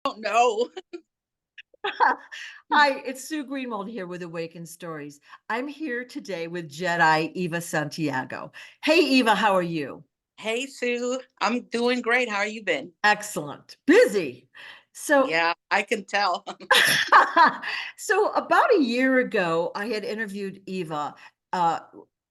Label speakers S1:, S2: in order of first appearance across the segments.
S1: don't know.
S2: Hi, it's Sue Greenwald here with Awakened Stories. I'm here today with Jedi Eva Santiago. Hey, Eva, how are you?
S1: Hey, Sue. I'm doing great. How are you been?
S2: Excellent. Busy. So,
S1: Yeah, I can tell.
S2: so about a year ago, I had interviewed Eva, uh,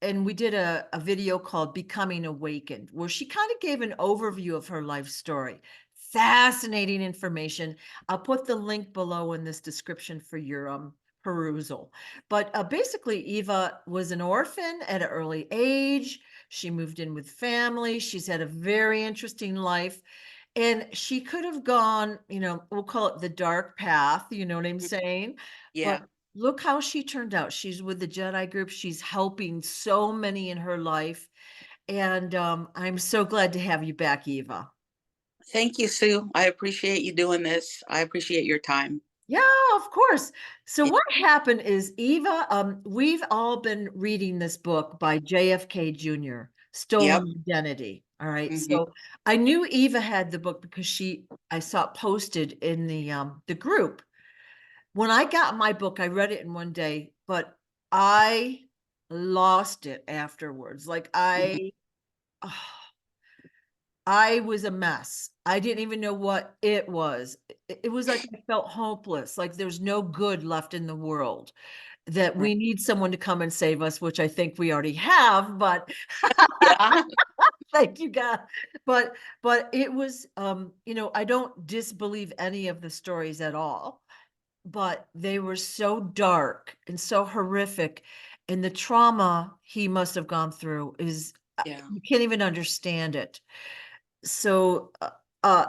S2: and we did a video called Becoming Awakened, where she kind of gave an overview of her life story. Fascinating information. I'll put the link below in this description for your perusal. But basically, Eva was an orphan at an early age. She moved in with family. She's had a very interesting life. And she could have gone, we'll call it the dark path, you know what I'm saying? But
S1: Yeah.
S2: look how she turned out. She's with the Jedi group. She's helping so many in her life. And I'm so glad to have you back, Eva.
S1: Thank you, Sue. I appreciate you doing this. I appreciate your time.
S2: Yeah, of course. So
S1: Yeah.
S2: what happened is Eva, we've all been reading this book by JFK Jr.,
S1: Yep.
S2: Stolen Identity. All right.
S1: Hmm.
S2: So I knew Eva had the book because I saw it posted in the group. When I got my book, I read it in one day, but I lost it afterwards. Like
S1: Hmm.
S2: I was a mess. I didn't even know what it was. It was like I felt hopeless, like there's no good left in the world, that
S1: Right.
S2: we need someone to come and save us, which I think we already have, but
S1: Yeah.
S2: thank you, God. But it was I don't disbelieve any of the stories at all, but they were so dark and so horrific, and the trauma he must have gone through is
S1: Yeah.
S2: you can't even understand it. So,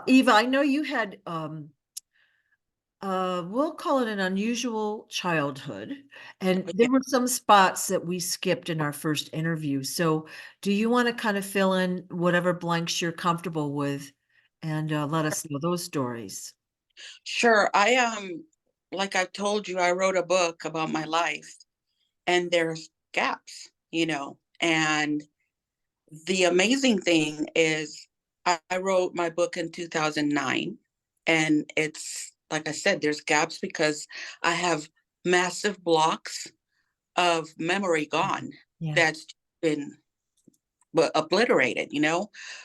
S2: Eva, I know you had, we'll call it an unusual childhood, and
S1: Oh, yeah.
S2: there were some spots that we skipped in our first interview. So, do you want to kind of fill in whatever blanks you're comfortable with and let us know those stories?
S1: Sure. Like I told you, I wrote a book about my life, and there's gaps, and the amazing thing is I wrote my book in 2009, and it's like I said, there's gaps because I have massive blocks of memory gone
S2: Yeah.
S1: that's been obliterated,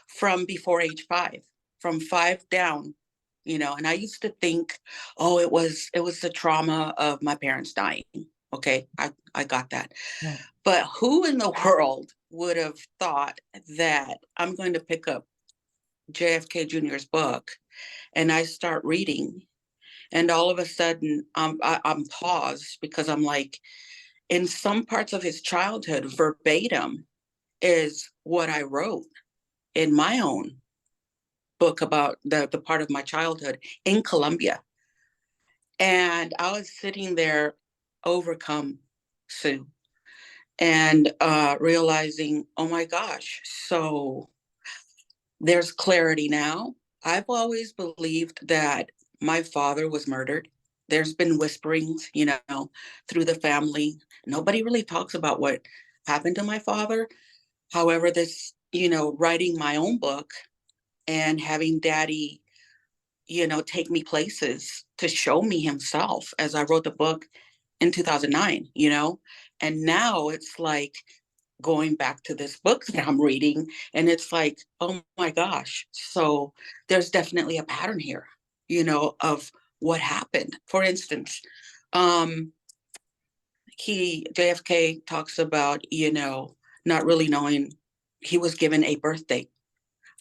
S1: from before age 5, from 5 down, and I used to think, oh, it was the trauma of my parents dying. Okay, I got that.
S2: Right.
S1: But who in the world would have thought that I'm going to pick up JFK Jr.'s book and I start reading, and all of a sudden I'm paused because I'm like, in some parts of his childhood, verbatim is what I wrote in my own book about the part of my childhood in Colombia. And I was sitting there overcome, Sue, and realizing, oh my gosh, so there's clarity now. I've always believed that my father was murdered. There's been whisperings, through the family. Nobody really talks about what happened to my father. However, writing my own book and having daddy, take me places to show me himself as I wrote the book in 2009, and now it's like going back to this book that I'm reading, and it's like, oh my gosh. So there's definitely a pattern here, of what happened. For instance, um, JFK talks about, not really knowing he was given a birthday.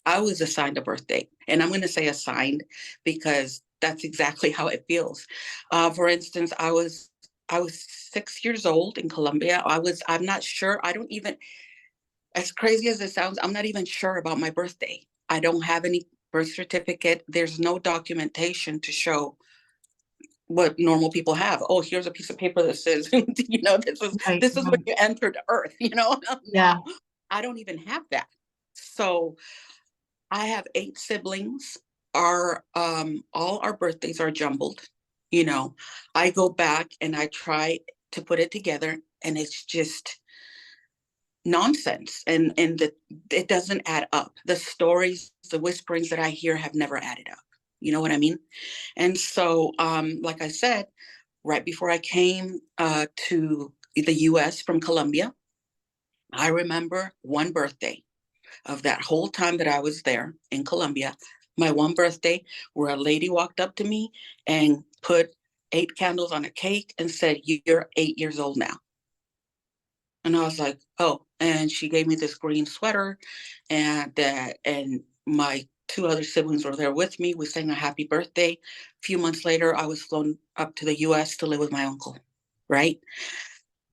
S1: I was assigned a birthday, and I'm going to say assigned because that's exactly how it feels. For instance, I was 6 years old in Colombia. I'm not sure. I don't even, as crazy as it sounds, I'm not even sure about my birthday. I don't have any birth certificate. There's no documentation to show what normal people have. Oh, here's a piece of paper that says, this is
S2: Right.
S1: this is when
S2: Right.
S1: you entered Earth.
S2: Yeah.
S1: No, I don't even have that. So I have 8 siblings. Our all our birthdays are jumbled. You know, I go back and I try to put it together, and it's just nonsense, and it doesn't add up. The stories, the whisperings that I hear have never added up. You know what I mean? And so, like I said, right before I came to the US from Colombia, I remember one birthday of that whole time that I was there in Colombia, my one birthday, where a lady walked up to me and put 8 candles on a cake and said, "You're 8 years old now." And I was like, "Oh," and she gave me this green sweater, and my two other siblings were there with me. We sang a happy birthday. A few months later, I was flown up to the US to live with my uncle, right?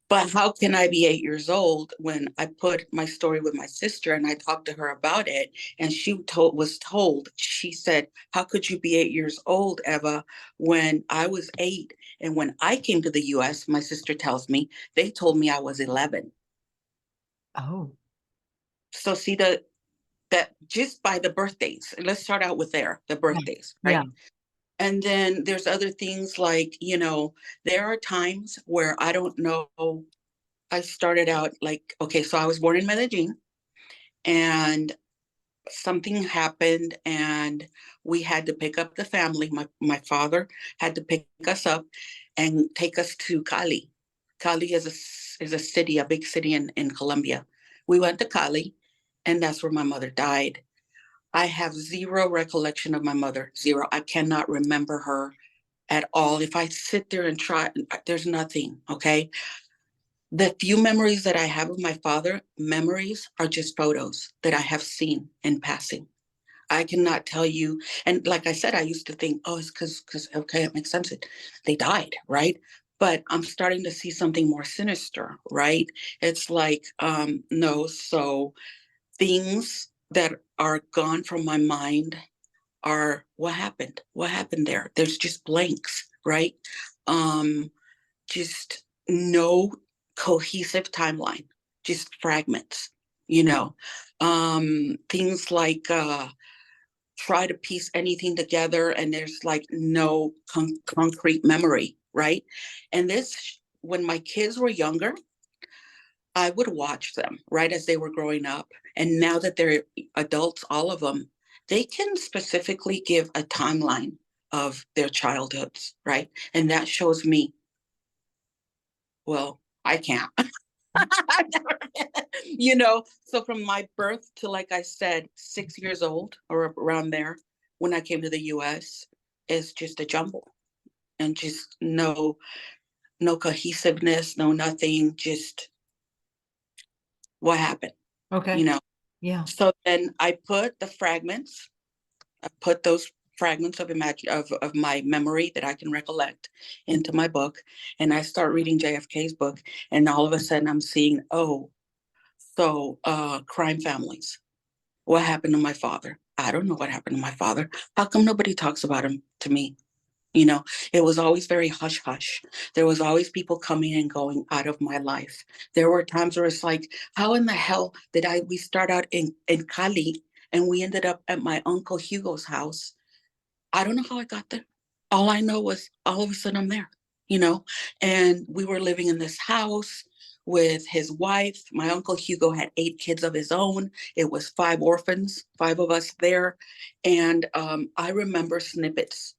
S1: But how can I be 8 years old when I put my story with my sister and I talked to her about it, and was told, she said, "How could you be 8 years old, Eva, when I was 8? And when I came to the US, my sister tells me, they told me I was 11."
S2: Oh,
S1: So see that just by the birthdays, let's start out with the
S2: yeah.
S1: birthdays,
S2: Yeah.
S1: right? And then there's other things like, there are times where I don't know. I started out like, okay, so I was born in Medellin, and something happened, and we had to pick up the family. My father had to pick us up and take us to Cali. Cali is a city, a big city in Colombia. We went to Cali, and that's where my mother died. I have zero recollection of my mother, zero. I cannot remember her at all. If I sit there and try, there's nothing, okay? The few memories that I have of my father, memories are just photos that I have seen in passing. I cannot tell you. And like I said, I used to think, oh, it's because okay, it makes sense. They died, right? But I'm starting to see something more sinister, right? It's like, no, so things that are gone from my mind are what happened? What happened there? There's just blanks, right? Um, just no cohesive timeline, just fragments, you know. Things like try to piece anything together and there's like no concrete memory, right? And this, when my kids were younger, I would watch them right as they were growing up. And now that they're adults, all of them, they can specifically give a timeline of their childhoods, right? And that shows me, well, I can't. I've never so from my birth to, like I said, 6 years old or around there, when I came to the US, is just a jumble, and just no cohesiveness, no nothing, just what happened, you
S2: Okay.
S1: know.
S2: Yeah.
S1: So then I put those fragments of my memory that I can recollect into my book, and I start reading JFK's book, and all of a sudden I'm seeing, oh, so crime families. What happened to my father? I don't know what happened to my father. How come nobody talks about him to me? You know, it was always very hush hush. There was always people coming and going out of my life. There were times where it's like, how in the hell did we start out in Cali and we ended up at my uncle Hugo's house? I don't know how I got there. All I know was all of a sudden I'm there, you know, and we were living in this house with his wife. My uncle Hugo had 8 kids of his own. It was 5 orphans, 5 of us there. And I remember snippets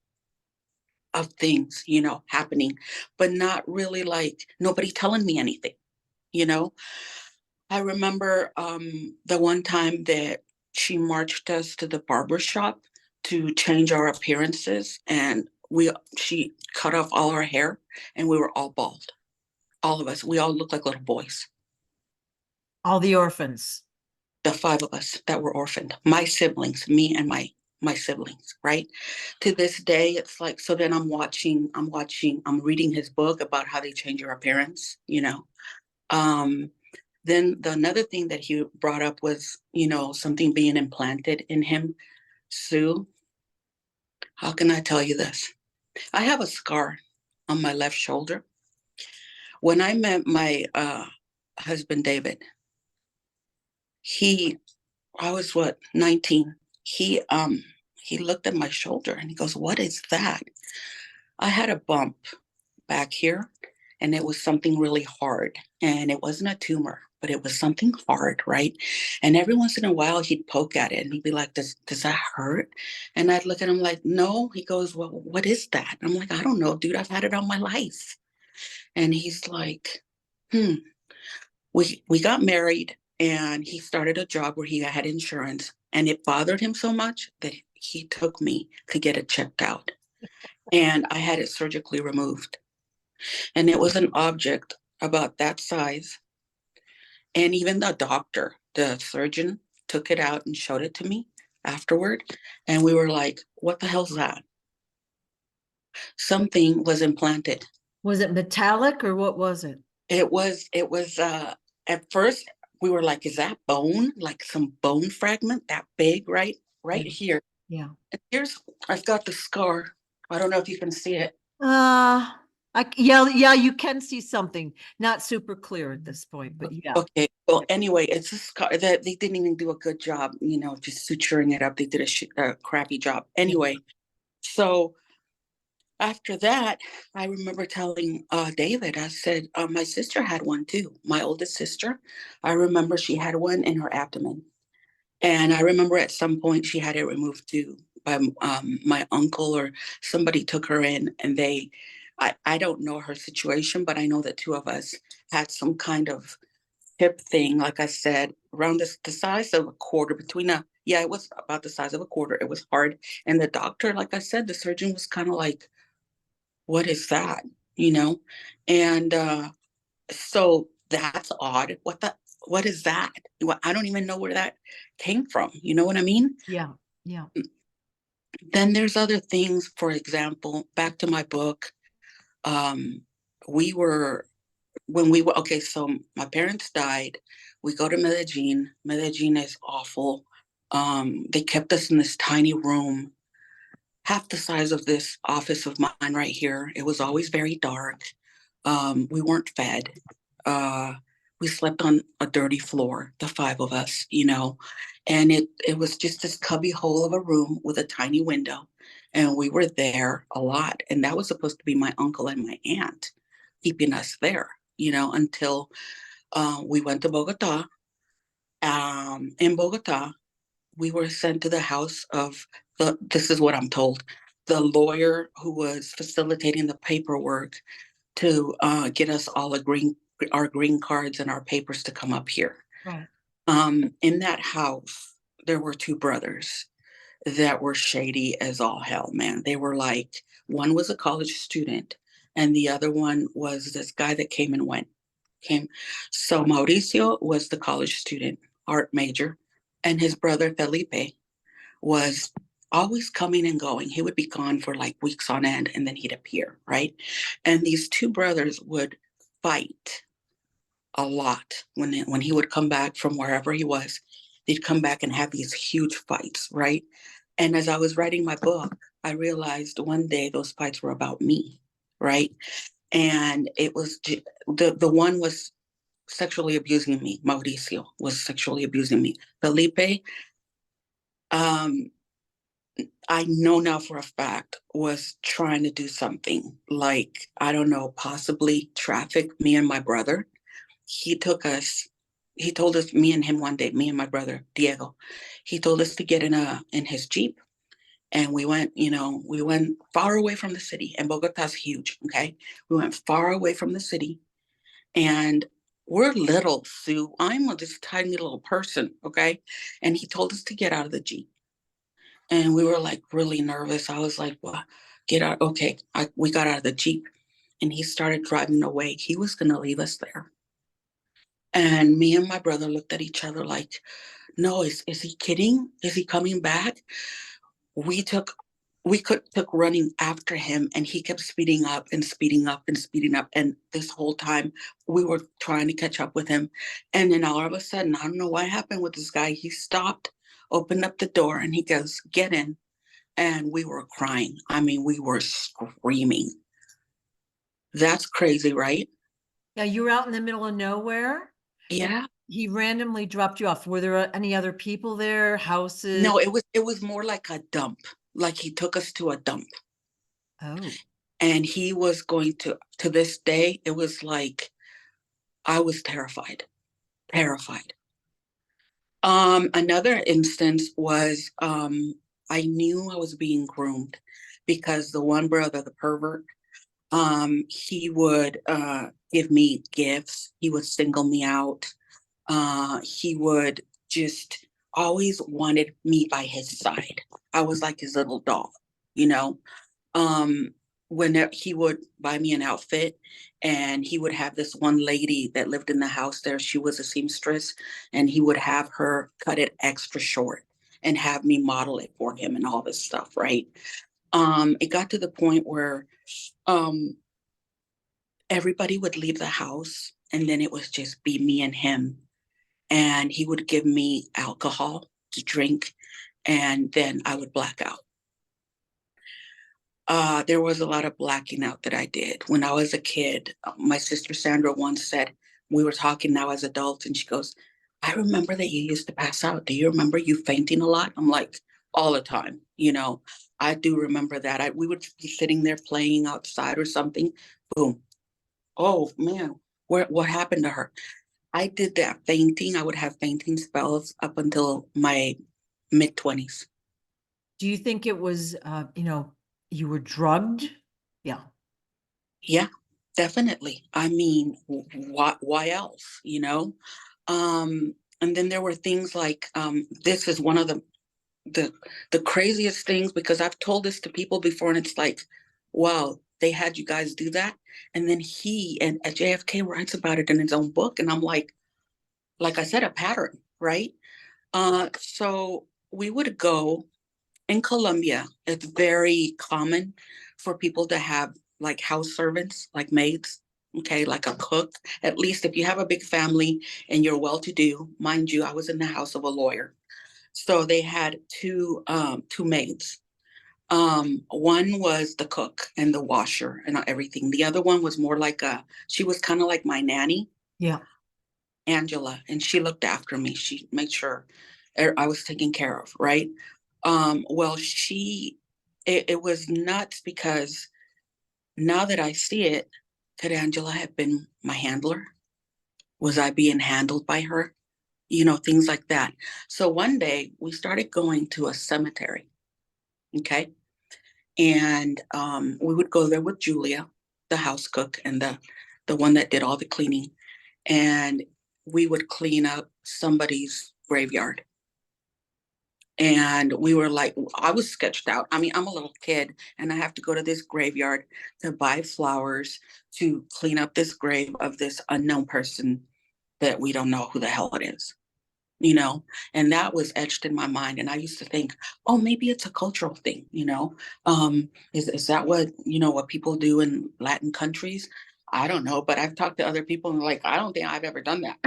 S1: of things, happening, but not really like nobody telling me anything, you know. I remember the one time that she marched us to the barber shop to change our appearances, and she cut off all our hair, and we were all bald. All of us, we all looked like little boys.
S2: All the orphans.
S1: The 5 of us that were orphaned, my siblings, me and my siblings, right? To this day, it's like, so then I'm reading his book about how they change your appearance, you know. Um, Then another thing that he brought up was, something being implanted in him. Sue, how can I tell you this? I have a scar on my left shoulder. When I met my husband, David, he, I was what, 19. He looked at my shoulder and he goes, "What is that?" I had a bump back here, and it was something really hard. And it wasn't a tumor, but it was something hard, right? And every once in a while he'd poke at it and he'd be like, does that hurt? And I'd look at him like, no. He goes, well, what is that? I'm like, I don't know, dude. I've had it all my life. And he's like, hmm. We got married and he started a job where he had insurance, and it bothered him so much that he took me to get it checked out. And I had it surgically removed. And it was an object about that size. And even the doctor, the surgeon, took it out and showed it to me afterward. And we were like, what the hell's that? Something was implanted.
S2: Was it metallic or what was it?
S1: It was at first we were like, is that bone? Like some bone fragment that big, right?
S2: Yeah.
S1: Right here.
S2: Yeah.
S1: And here's, I've got the scar. I don't know if you can see it.
S2: Yeah, you can see something. Not super clear at this point, but yeah.
S1: Okay. Well, anyway, it's a scar that they didn't even do a good job, just suturing it up. They did a crappy job. Anyway, so after that, I remember telling David, I said, my sister had one too. My oldest sister. I remember she had one in her abdomen. And I remember at some point she had it removed too by my uncle, or somebody took her in, and I don't know her situation, but I know that two of us had some kind of hip thing, like I said, around the size of a quarter, yeah, it was about the size of a quarter. It was hard. And the doctor, like I said, the surgeon was kind of like, what is that? You know? And so that's odd. What is that? Well, I don't even know where that came from. You know what I mean?
S2: Yeah. Yeah.
S1: Then there's other things, for example, back to my book. Um, we were when we were okay, so my parents died. We go to Medellin. Medellin is awful. They kept us in this tiny room, half the size of this office of mine right here. It was always very dark. We weren't fed. Uh, we slept on a dirty floor, the five of us, and it was just this cubby hole of a room with a tiny window. And we were there a lot. And that was supposed to be my uncle and my aunt keeping us there, until we went to Bogota. In Bogota, we were sent to the house of this is what I'm told, the lawyer who was facilitating the paperwork to get us all our green cards and our papers to come up here.
S2: Right.
S1: In that house, there were two brothers that were shady as all hell, man. They were like, one was a college student, and the other one was this guy that came and went. Came. So Mauricio was the college student, art major, and his brother Felipe was always coming and going. He would be gone for like weeks on end, and then he'd appear, right? And these two brothers would fight a lot when he would come back from wherever he was. They'd come back and have these huge fights, right? And as I was writing my book, I realized one day those fights were about me, right? And it was the one was sexually abusing me. Mauricio was sexually abusing me. Felipe, um, I know now for a fact, was trying to do something like, I don't know, possibly traffic me and my brother. He took us, he told us, me and him one day, me and my brother, Diego, he told us to get in his Jeep. And we went far away from the city, and Bogota's huge. Okay. We went far away from the city, and we're little, Sue. I'm this tiny little person. Okay. And he told us to get out of the Jeep. And we were like really nervous. I was like, well, get out. Okay. We got out of the Jeep, and he started driving away. He was going to leave us there. And me and my brother looked at each other like, no, is he kidding? Is he coming back? We took took running after him, and he kept speeding up and speeding up and speeding up. And this whole time we were trying to catch up with him. And then all of a sudden, I don't know what happened with this guy. He stopped, opened up the door, and he goes, get in. And we were crying. I mean, we were screaming. That's crazy, right?
S2: Yeah, you were out in the middle of nowhere.
S1: Yeah.
S2: He randomly dropped you off. Were there any other people there? Houses?
S1: No, it was more like a dump. Like he took us to a dump.
S2: Oh.
S1: And he was going to this day, it was like, I was terrified, terrified. Another instance was, I knew I was being groomed because the one brother, the pervert, he would give me gifts. He would single me out. He would just always wanted me by his side. I was like his little doll, you know. Um, when he would buy me an outfit, and he would have this one lady that lived in the house there. She was a seamstress, and he would have her cut it extra short and have me model it for him and all this stuff, right? It got to the point where um everybody would leave the house, and then it was just be me and him, and he would give me alcohol to drink, and then I would black out. There was a lot of blacking out that I did when I was a kid. My sister Sandra once said, we were talking now as adults, and she goes, I remember that you used to pass out. Do you remember you fainting a lot? I'm like, all the time, you know. I do remember that. We would be sitting there playing outside or something. Boom. Oh man, what happened to her? I did that fainting. I would have fainting spells up until my mid-20s.
S2: Do you think it was, you were drugged? Yeah.
S1: Yeah, definitely. I mean, why else, you know? And then there were things like, this is one of the the craziest things, because I've told this to people before, and it's like, wow, they had you guys do that. And then he and JFK writes about it in his own book, and I'm like I said, a pattern, right? So we would go in Colombia. It's very common for people to have like house servants, like maids, okay, like a cook. At least if you have a big family and you're well to do, mind you, I was in the house of a lawyer. So they had two maids. One was the cook and the washer and everything. The other one was more like she was kind of like my nanny,
S2: Yeah.
S1: Angela, and she looked after me. She made sure I was taken care of, right? Well, it was nuts because now that I see it, could Angela have been my handler? Was I being handled by her? You know, things like that. So one day we started going to a cemetery, okay? And we would go there with Julia, the house cook, and the one that did all the cleaning. And we would clean up somebody's graveyard. And we were like, I was sketched out. I mean, I'm a little kid, and I have to go to this graveyard to buy flowers to clean up this grave of this unknown person that we don't know who the hell it is, you know? And that was etched in my mind. And I used to think, oh, maybe it's a cultural thing, you know? Is that what, you know, what people do in Latin countries? I don't know, but I've talked to other people and like, I don't think I've ever done that.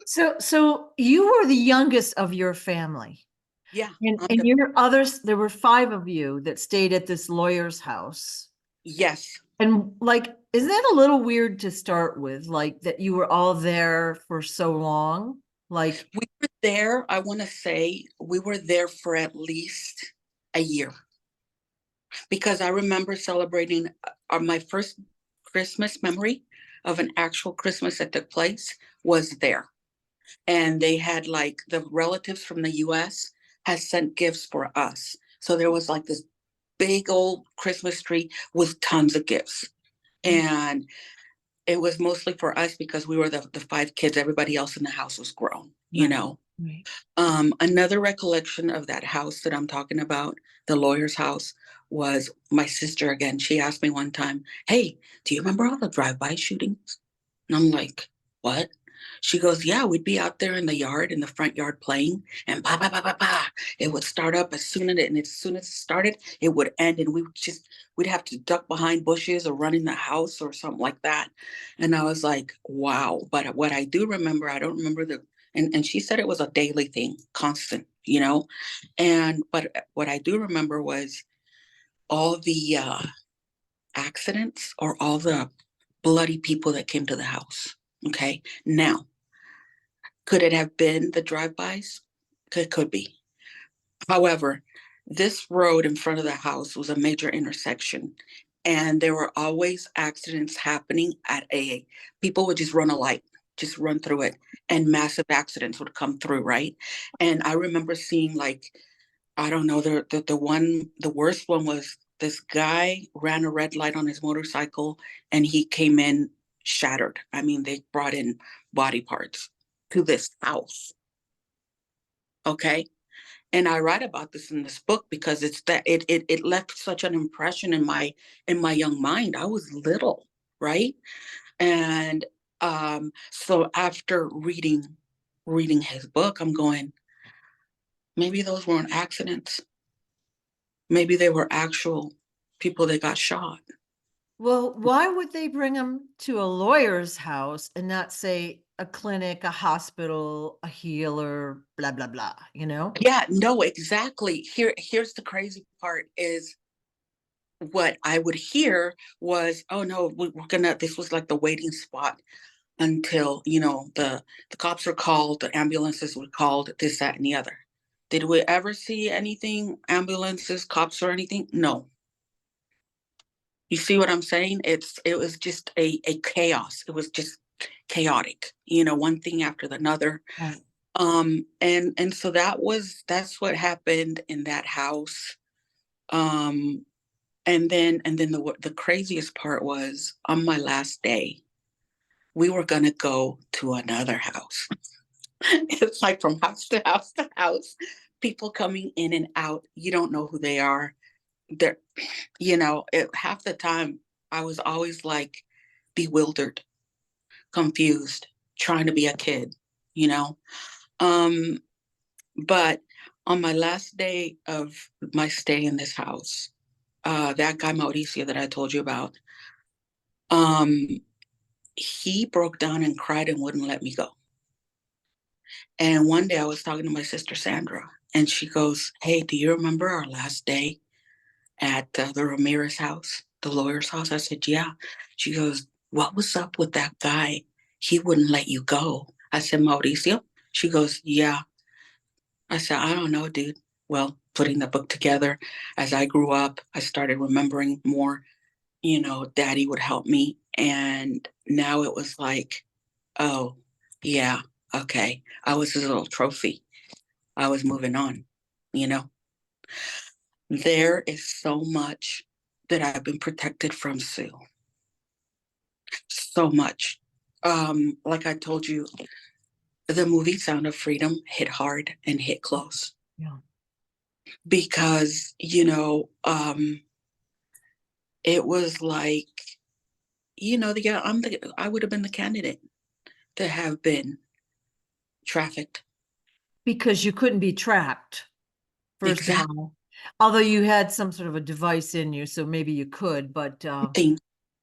S2: So you were the youngest of your family.
S1: Yeah,
S2: And your others, there were five of you that stayed at this lawyer's house.
S1: yes.
S2: And like, isn't that a little weird to start with? Like that you were all there for so long? Like,
S1: We were there, I want to say we were there for at least a year, because I remember celebrating my first Christmas memory of an actual Christmas that took place was there. And they had like the relatives from the US had sent gifts for us. So there was like this big old Christmas tree with tons of gifts. And it was mostly for us because we were the five kids. Everybody else in the house was grown, you
S2: right,
S1: know.
S2: right.
S1: Another recollection of that house that I'm talking about, the lawyer's house, was my sister again. She asked me one time, hey, do you remember all the drive-by shootings? And I'm like, what? She goes, yeah, we'd be out there in the yard, in the front yard playing, and pa pa pa pa pa. It would start up as soon as it started, it would end, and we'd have to duck behind bushes or run in the house or something like that. And I was like, wow. But what I do remember, I don't remember and she said it was a daily thing, constant, you know. And but what I do remember was all the accidents or all the bloody people that came to the house. Okay. Now, could it have been the drive-bys? Could be. However, This road in front of the house was a major intersection, and there were always accidents happening at a people would just run a light, just run through it, and massive accidents would come through, right? And I remember seeing, like, I don't know, the worst one was this guy ran a red light on his motorcycle, and he came in shattered. I mean, they brought in body parts to this house. Okay. And I write about this in this book because it left such an impression in my young mind. I was little, right? And so after reading his book, I'm going, maybe those weren't accidents. Maybe they were actual people that got shot.
S2: Well, why would they bring him to a lawyer's house and not say a clinic, a hospital, a healer, blah, blah, blah, you know?
S1: Yeah, no, exactly. Here's the crazy part is what I would hear was, oh no, we're gonna, this was like the waiting spot until, the cops were called, the ambulances were called, this, that, and the other. Did we ever see anything, ambulances, cops, or anything? No. You see what I'm saying? It was just a chaos. It was just chaotic, one thing after another.
S2: Right.
S1: And so that's what happened in that house. Um, and then the craziest part was on my last day, we were gonna go to another house. It's like from house to house to house, people coming in and out. You don't know who they are. They're, half the time I was always like bewildered, confused, trying to be a kid, you know. Um, but on my last day of my stay in this house, that guy Mauricio that I told you about, um, he broke down and cried and wouldn't let me go. And one day I was talking to my sister Sandra, and she goes, "Hey, do you remember our last day at the Ramirez house, the lawyer's house?" I said, "Yeah." She goes, "What was up with that guy? He wouldn't let you go." I said, "Mauricio?" She goes, "Yeah." I said, "I don't know, dude." Well, putting the book together, as I grew up, I started remembering more. Daddy would help me. And now it was like, oh, yeah, okay. I was his little trophy. I was moving on, you know? There is so much that I've been protected from, Sue. So much. Like I told you, the movie Sound of Freedom hit hard and hit close
S2: Yeah.
S1: because, it was like, I would have been the candidate to have been trafficked.
S2: Because you couldn't be tracked, first of
S1: Exact
S2: all. Although you had some sort of a device in you, so maybe you could, but
S1: thing.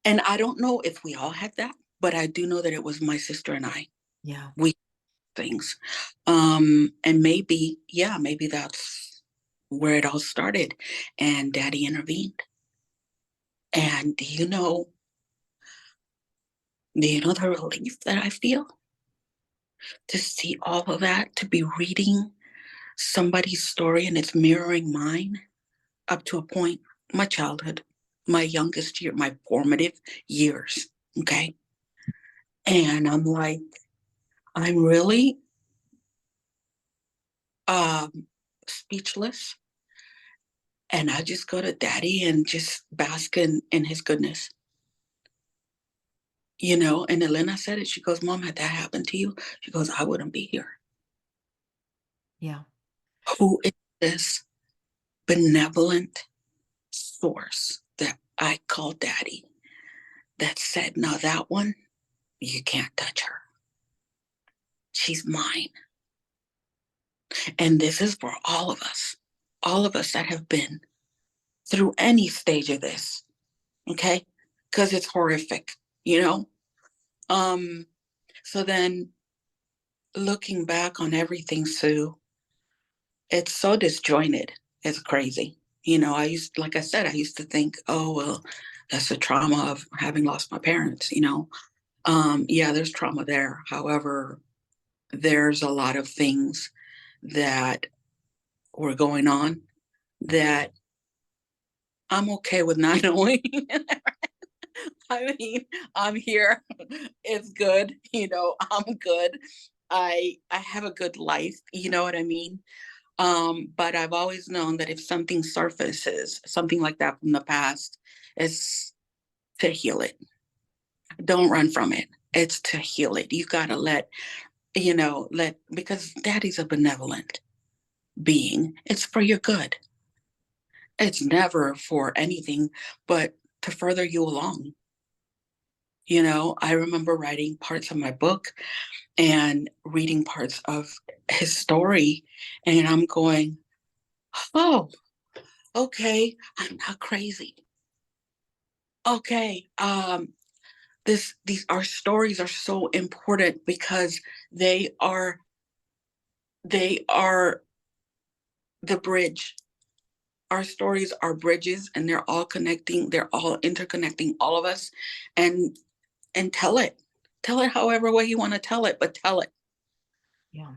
S1: And I don't know if we all had that, but I do know that it was my sister and I.
S2: yeah.
S1: We things. And maybe, yeah, maybe that's where it all started. And daddy intervened. And do you know the relief that I feel to see all of that, to be reading somebody's story and it's mirroring mine up to a point, my childhood, my youngest year, my formative years. Okay. And I'm like, I'm really um speechless. And I just go to daddy and just bask in his goodness. And Elena said it. She goes, "Mom, had that happened to you?" She goes, "I wouldn't be here."
S2: Yeah.
S1: Who is this benevolent source that I call daddy that said, "No, that one, you can't touch her. She's mine." And this is for all of us that have been through any stage of this, okay? Because it's horrific, you know? Um, so then looking back on everything, Sue, it's so disjointed. It's crazy. Like I said, I used to think, oh, well, that's the trauma of having lost my parents, Yeah, there's trauma there. However, there's a lot of things that were going on that I'm okay with not knowing. I mean, I'm here. It's good. I'm good. I have a good life. You know what I mean? But I've always known that if something surfaces, something like that from the past, is to heal it. Don't run from it. It's to heal it. You gotta because daddy's a benevolent being. It's for your good. It's never for anything but to further you along. I remember writing parts of my book and reading parts of his story, and I'm going, oh, okay, I'm not crazy. Okay, these our stories are so important because they are the bridge. Our stories are bridges, and they're all interconnecting all of us, and tell it however way you want to tell it, but tell it,
S2: Yeah.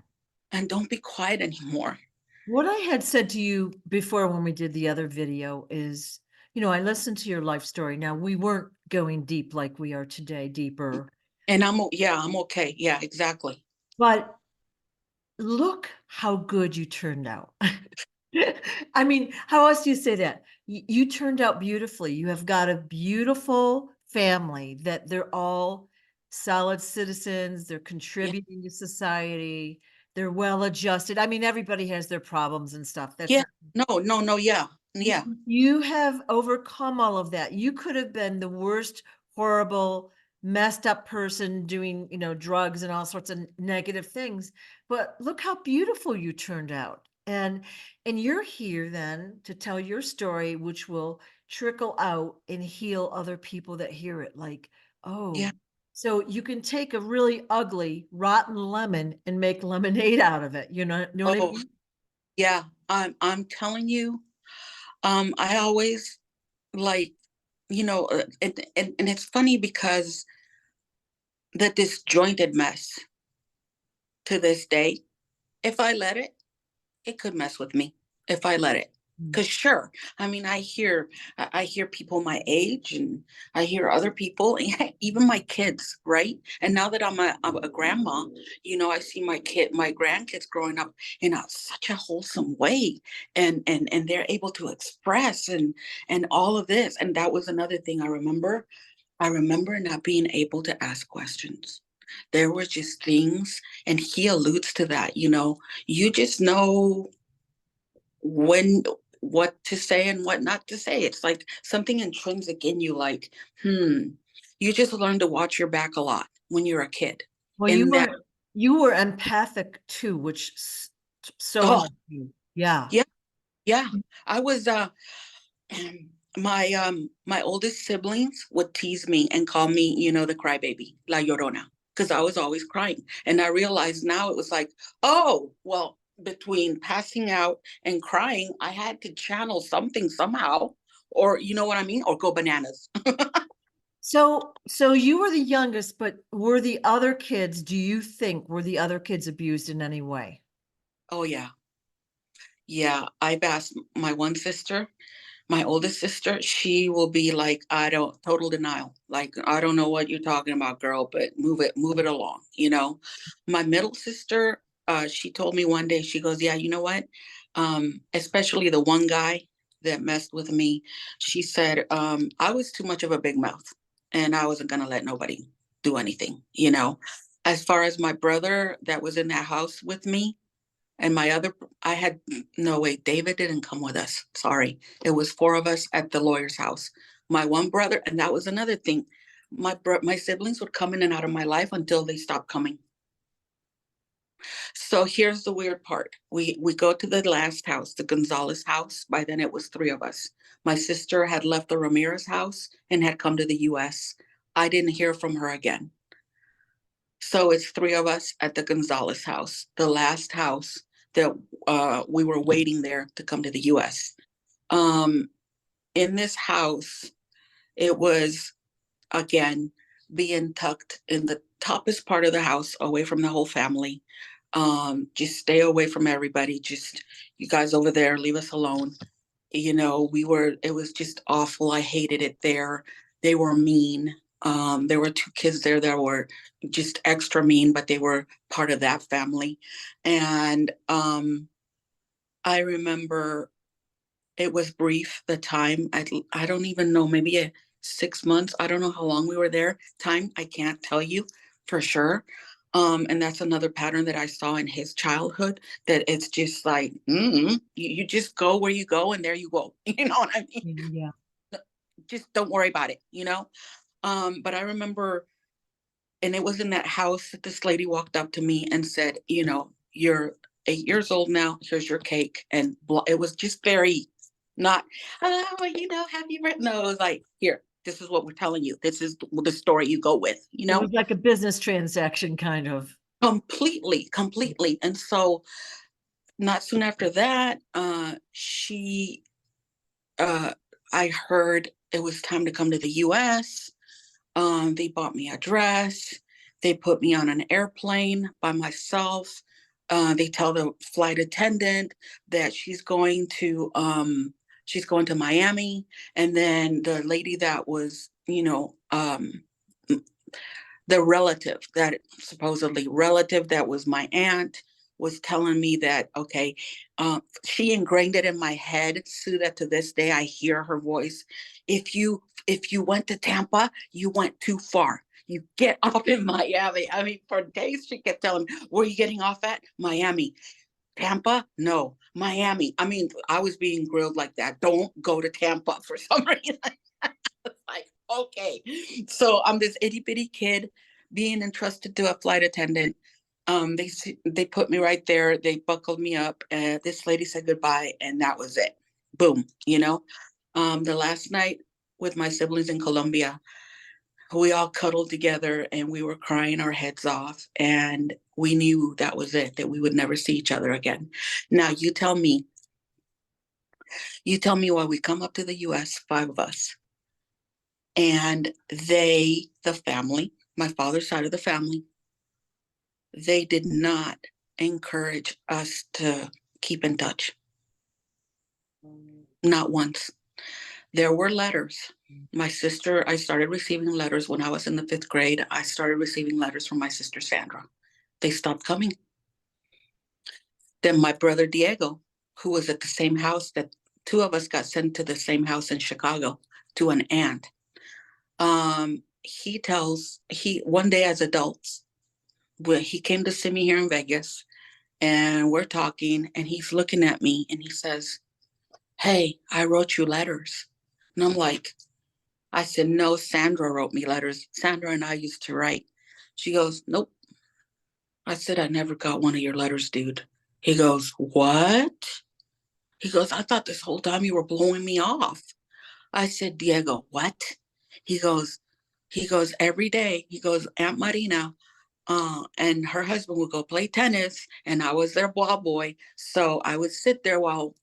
S1: and don't be quiet anymore.
S2: What I had said to you before when we did the other video is, I listened to your life story. Now, we weren't going deep like we are today, deeper,
S1: And I'm okay. Yeah, exactly.
S2: but look how good you turned out. I mean, how else do you say that? You turned out beautifully. You have got a beautiful family that they're all solid citizens. They're
S1: Yeah,
S2: contributing to society. They're well adjusted. I mean, everybody has their problems and stuff. That's
S1: yeah.
S2: not.
S1: No, yeah,
S2: You
S1: yeah,
S2: you have overcome all of that. You could have been the worst, horrible, messed up person doing, drugs and all sorts of negative things. But look how beautiful you turned out. And you're here then to tell your story, which will trickle out and heal other people that hear it. Like,
S1: yeah.
S2: oh, so you can take a really ugly, rotten lemon and make lemonade out of it. Know what I
S1: Oh,
S2: mean?
S1: yeah. I'm telling you. I always like, and it's funny because the disjointed mess to this day, if I let it, it could mess with me if I let it.
S2: Mm.
S1: Cause sure, I mean, I hear people my age, and I hear other people, even my kids, right? And now that I'm a grandma, I see my grandkids growing up in such a wholesome way, and they're able to express and all of this. And that was another thing I remember. I remember not being able to ask questions. There were just things, and he alludes to that. You just know when what to say and what not to say. It's like something intrinsic in you, like, you just learn to watch your back a lot when you're a kid.
S2: Well,
S1: And that,
S2: you were empathic too, which so
S1: oh,
S2: helped you. Yeah.
S1: yeah, yeah. I was my oldest siblings would tease me and call me, the crybaby, La Llorona, because I was always crying. And I realized now it was like, oh, well, between passing out and crying, I had to channel something somehow, or you know what I mean, or go bananas.
S2: So you were the youngest, but were the other kids, do you think, were the other kids abused in any way?
S1: Oh yeah, yeah. I've asked my one sister. My oldest sister, she will be like, I don't, total denial. Like, I don't know what you're talking about, girl, but move it along. My middle sister, she told me one day, she goes, yeah, you know what? Especially the one guy that messed with me, she said, I was too much of a big mouth, and I wasn't going to let nobody do anything. As far as my brother that was in that house with me, and my other, I had, no, wait, David didn't come with us. Sorry. It was four of us at the lawyer's house. My one brother, and that was another thing. My siblings would come in and out of my life until they stopped coming. So here's the weird part. We go to the last house, the Gonzalez house. By then it was three of us. My sister had left the Ramirez house and had come to the US. I didn't hear from her again. So it's three of us at the Gonzalez house, the last house that we were waiting there to come to the US. Um, in this house, it was, again, being tucked in the toppest part of the house, away from the whole family. Just stay away from everybody. Just, you guys over there, leave us alone. it was just awful. I hated it there. They were mean. There were two kids there that were just extra mean, but they were part of that family. And I remember it was brief, the time. I don't even know, maybe 6 months. I don't know how long we were there. Time, I can't tell you for sure. And that's another pattern that I saw in his childhood, that it's just like, you just go where you go and there you go. You know what I mean?
S2: Yeah.
S1: Just don't worry about it. But I remember, and it was in that house that this lady walked up to me and said, you're 8 years old now. Here's your cake. And it was just very not, have you written? No, it was like, here, this is what we're telling you. This is the story you go with.
S2: It was like a business transaction, kind of.
S1: Completely. And so not soon after that, uh, I heard it was time to come to the US. They bought me a dress. They put me on an airplane by myself. They tell the flight attendant that she's going to Miami. And then the lady that was, the relative, that supposedly relative that was my aunt, was telling me that, okay, she ingrained it in my head so that to this day I hear her voice. If you went to Tampa, you went too far. You get off in Miami. I mean, for days she kept telling me, where are you getting off at? Miami. Tampa? No. Miami. I mean, I was being grilled like that. Don't go to Tampa for some reason. Like, okay. So I'm this itty bitty kid being entrusted to a flight attendant. They put me right there. They buckled me up. This lady said goodbye, and that was it. Boom. The last night with my siblings in Colombia, we all cuddled together and we were crying our heads off. And we knew that was it, that we would never see each other again. Now, you tell me why we come up to the US, 5 of us, and the family, my father's side of the family, they did not encourage us to keep in touch. Not once. There were letters. I started receiving letters when I was in the 5th grade. I started receiving letters from my sister Sandra. They stopped coming. Then my brother Diego, who was at the same house, that two of us got sent to the same house in Chicago to an aunt. He one day as adults, he came to see me here in Vegas, and we're talking, and he's looking at me and he says, "Hey, I wrote you letters." And I said, "No, Sandra wrote me letters. Sandra and I used to write." She goes, "Nope." I said, "I never got one of your letters, dude." He goes, "What?" He goes, "I thought this whole time you were blowing me off." I said, "Diego, what?" He goes, "Every day," he goes, "Aunt Marina and her husband would go play tennis, and I was their ball boy. So I would sit there while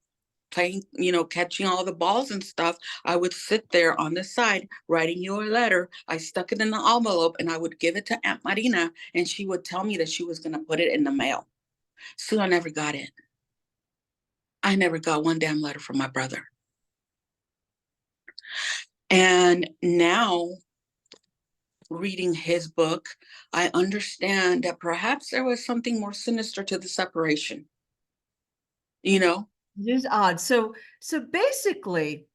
S1: playing, catching all the balls and stuff. I would sit there on the side writing you a letter. I stuck it in the envelope and I would give it to Aunt Marina, and she would tell me that she was going to put it in the mail." So I never got it. I never got one damn letter from my brother. And now, reading his book, I understand that perhaps there was something more sinister to the separation. You know?
S2: It is odd. So basically,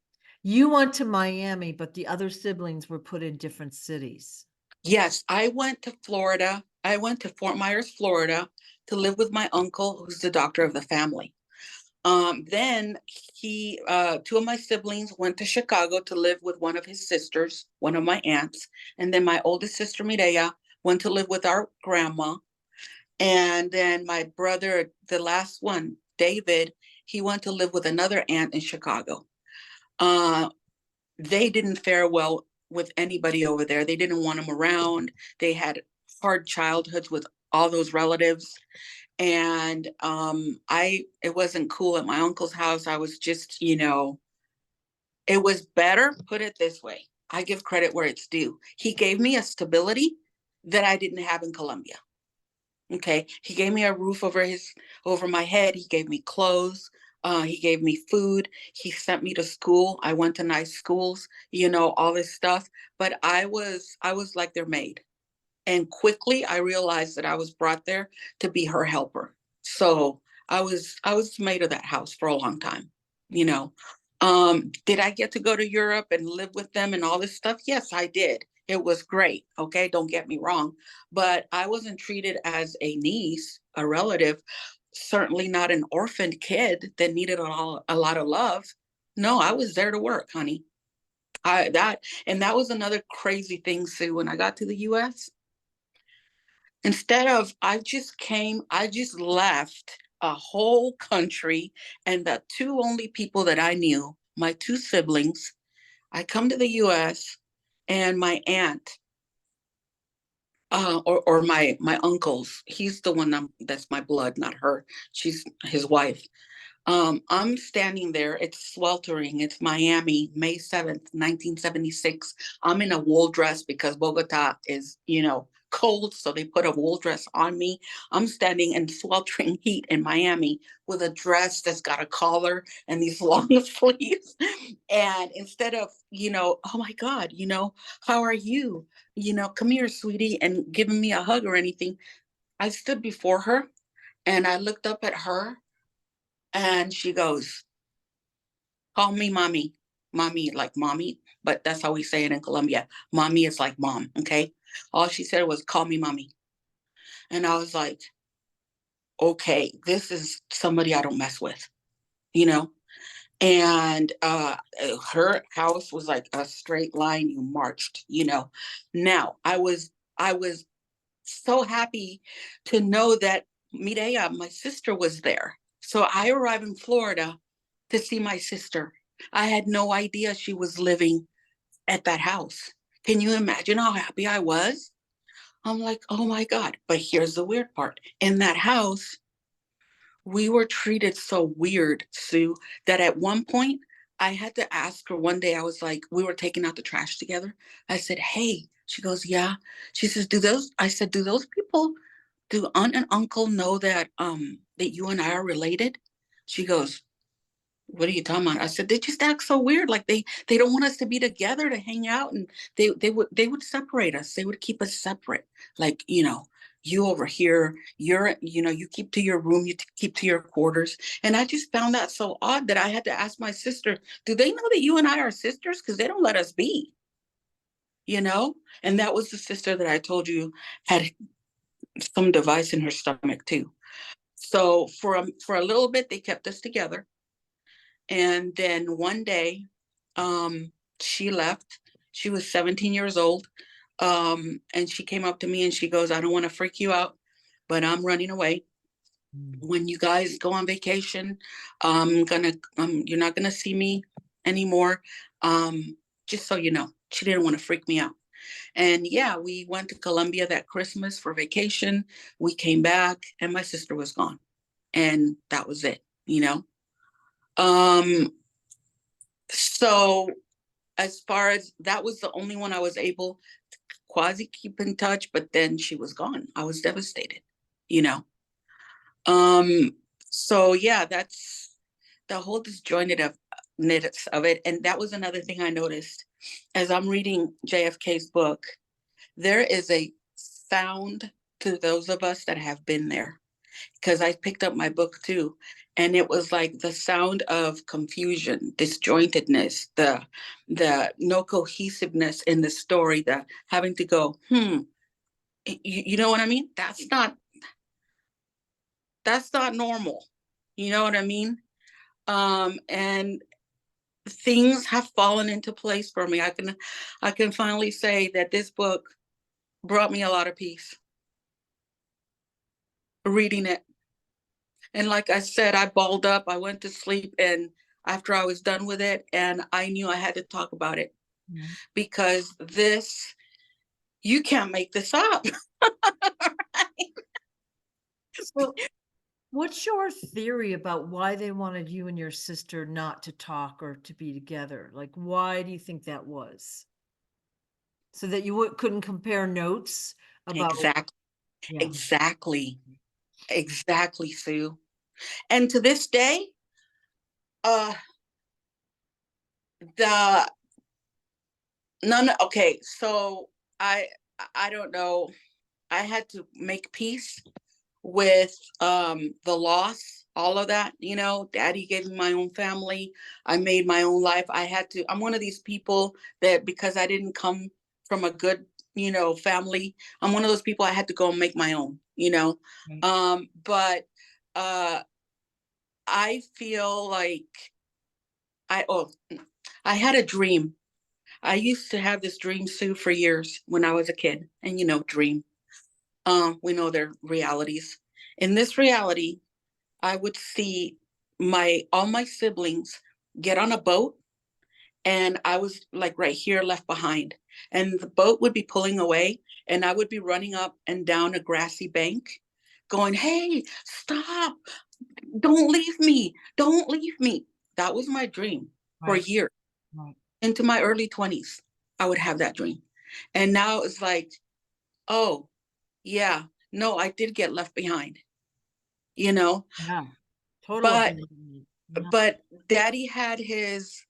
S2: you went to Miami, but the other siblings were put in different cities.
S1: Yes, I went to Florida. I went to Fort Myers, Florida, to live with my uncle, who's the doctor of the family. Then two of my siblings went to Chicago to live with one of his sisters, one of my aunts. And then my oldest sister, Mireya, went to live with our grandma. And then my brother, the last one, David, he went to live with another aunt in Chicago. They didn't fare well with anybody over there. They didn't want them around. They had hard childhoods with all those relatives. And it wasn't cool at my uncle's house. I was just, it was better, put it this way. I give credit where it's due. He gave me a stability that I didn't have in Colombia. Okay. He gave me a roof over my head. He gave me clothes. He gave me food. He sent me to school. I went to nice schools, all this stuff. But I was like their maid. And quickly I realized that I was brought there to be her helper. So I was maid of that house for a long time, you know. Did I get to go to Europe and live with them and all this stuff? Yes, I did. It was great. Okay, don't get me wrong. But I wasn't treated as a niece, a relative, certainly not an orphaned kid that needed a lot of love. No, I was there to work, honey. That was another crazy thing, Sue. When I got to the US, instead of I just left a whole country and the two only people that I knew, my two siblings. I come to the US and my aunt, or my uncles, he's the one that's my blood, not her. She's his wife. I'm standing there. It's sweltering. It's Miami, May 7th, 1976. I'm in a wool dress because Bogota is, cold. So they put a wool dress on me. I'm standing in sweltering heat in Miami with a dress that's got a collar and these long sleeves. And instead of, oh my God, how are you? Come here, sweetie, and giving me a hug or anything. I stood before her and I looked up at her and she goes, call me mommy. Mommy, like mommy, but that's how we say it in Colombia. Mommy is like mom, okay? All she said was, call me mommy. And I was like, okay, this is somebody I don't mess with, you know? And her house was like a straight line you marched, Now, I was so happy to know that Mireya, my sister, was there. So I arrived in Florida to see my sister. I had no idea she was living at that house. Can you imagine how happy I was? I'm like, oh my God. But here's the weird part. In that house, we were treated so weird, Sue, that at one point I had to ask her one day. I was like, we were taking out the trash together. I said, hey, she goes, yeah. She says, I said, do those people, do aunt and uncle know that you and I are related? She goes, what are you talking about? I said, they just act so weird. Like they don't want us to be together to hang out. And they would separate us. They would keep us separate. Like, you over here, you keep to your room, keep to your quarters. And I just found that so odd that I had to ask my sister, do they know that you and I are sisters? Because they don't let us be, you know? And that was the sister that I told you had some device in her stomach too. So for a little bit, they kept us together. And then one day, she left. She was 17 years old. And she came up to me and she goes, I don't want to freak you out, but I'm running away. When you guys go on vacation, you're not gonna see me anymore. Just so you know, she didn't want to freak me out. And yeah, we went to Colombia that Christmas for vacation. We came back and my sister was gone. And that was it. Um, so as far as that was the only one I was able to quasi keep in touch, but then she was gone. I was devastated, you know. Um, so yeah, that's the whole disjointed of it. And that was another thing I noticed as I'm reading JFK's book. There is a sound to those of us that have been there, because I picked up my book too, and it was like the sound of confusion, disjointedness, the no cohesiveness in the story, the having to go, you know what I mean? That's not normal. You know what I mean? And things have fallen into place for me. I can finally say that this book brought me a lot of peace reading it. And like I said, I balled up, I went to sleep, and after I was done with it, and I knew I had to talk about it
S2: Yeah.
S1: because you can't make this up.
S2: So what's your theory about why they wanted you and your sister not to talk or to be together? Like, why do you think that was? So that you couldn't compare notes about,
S1: Exactly,
S2: yeah.
S1: exactly, exactly, Sue. And to this day, Uh, the none. Okay, so I I don't know. I had to make peace with the loss, all of that. Daddy gave me my own family. I made my own life. I'm one of these people that, because I didn't come from a good family, I'm one of those people. I had to go and make my own.
S2: Right.
S1: But I feel like I oh I had a dream. I used to have this dream, Sue, for years when I was a kid. And dream, we know they're realities. In this reality, I would see my all my siblings get on a boat, and I was like right here left behind. And the boat would be pulling away, and I would be running up and down a grassy bank going, "Hey, stop. Don't leave me. Don't leave me." That was my dream for
S2: Right.
S1: years.
S2: Right.
S1: Into my early 20s, I would have that dream. And now it's like, "Oh, yeah, no, I did get left behind, you know,
S2: Yeah. Total
S1: but
S2: abandonment. Yeah.
S1: but daddy had his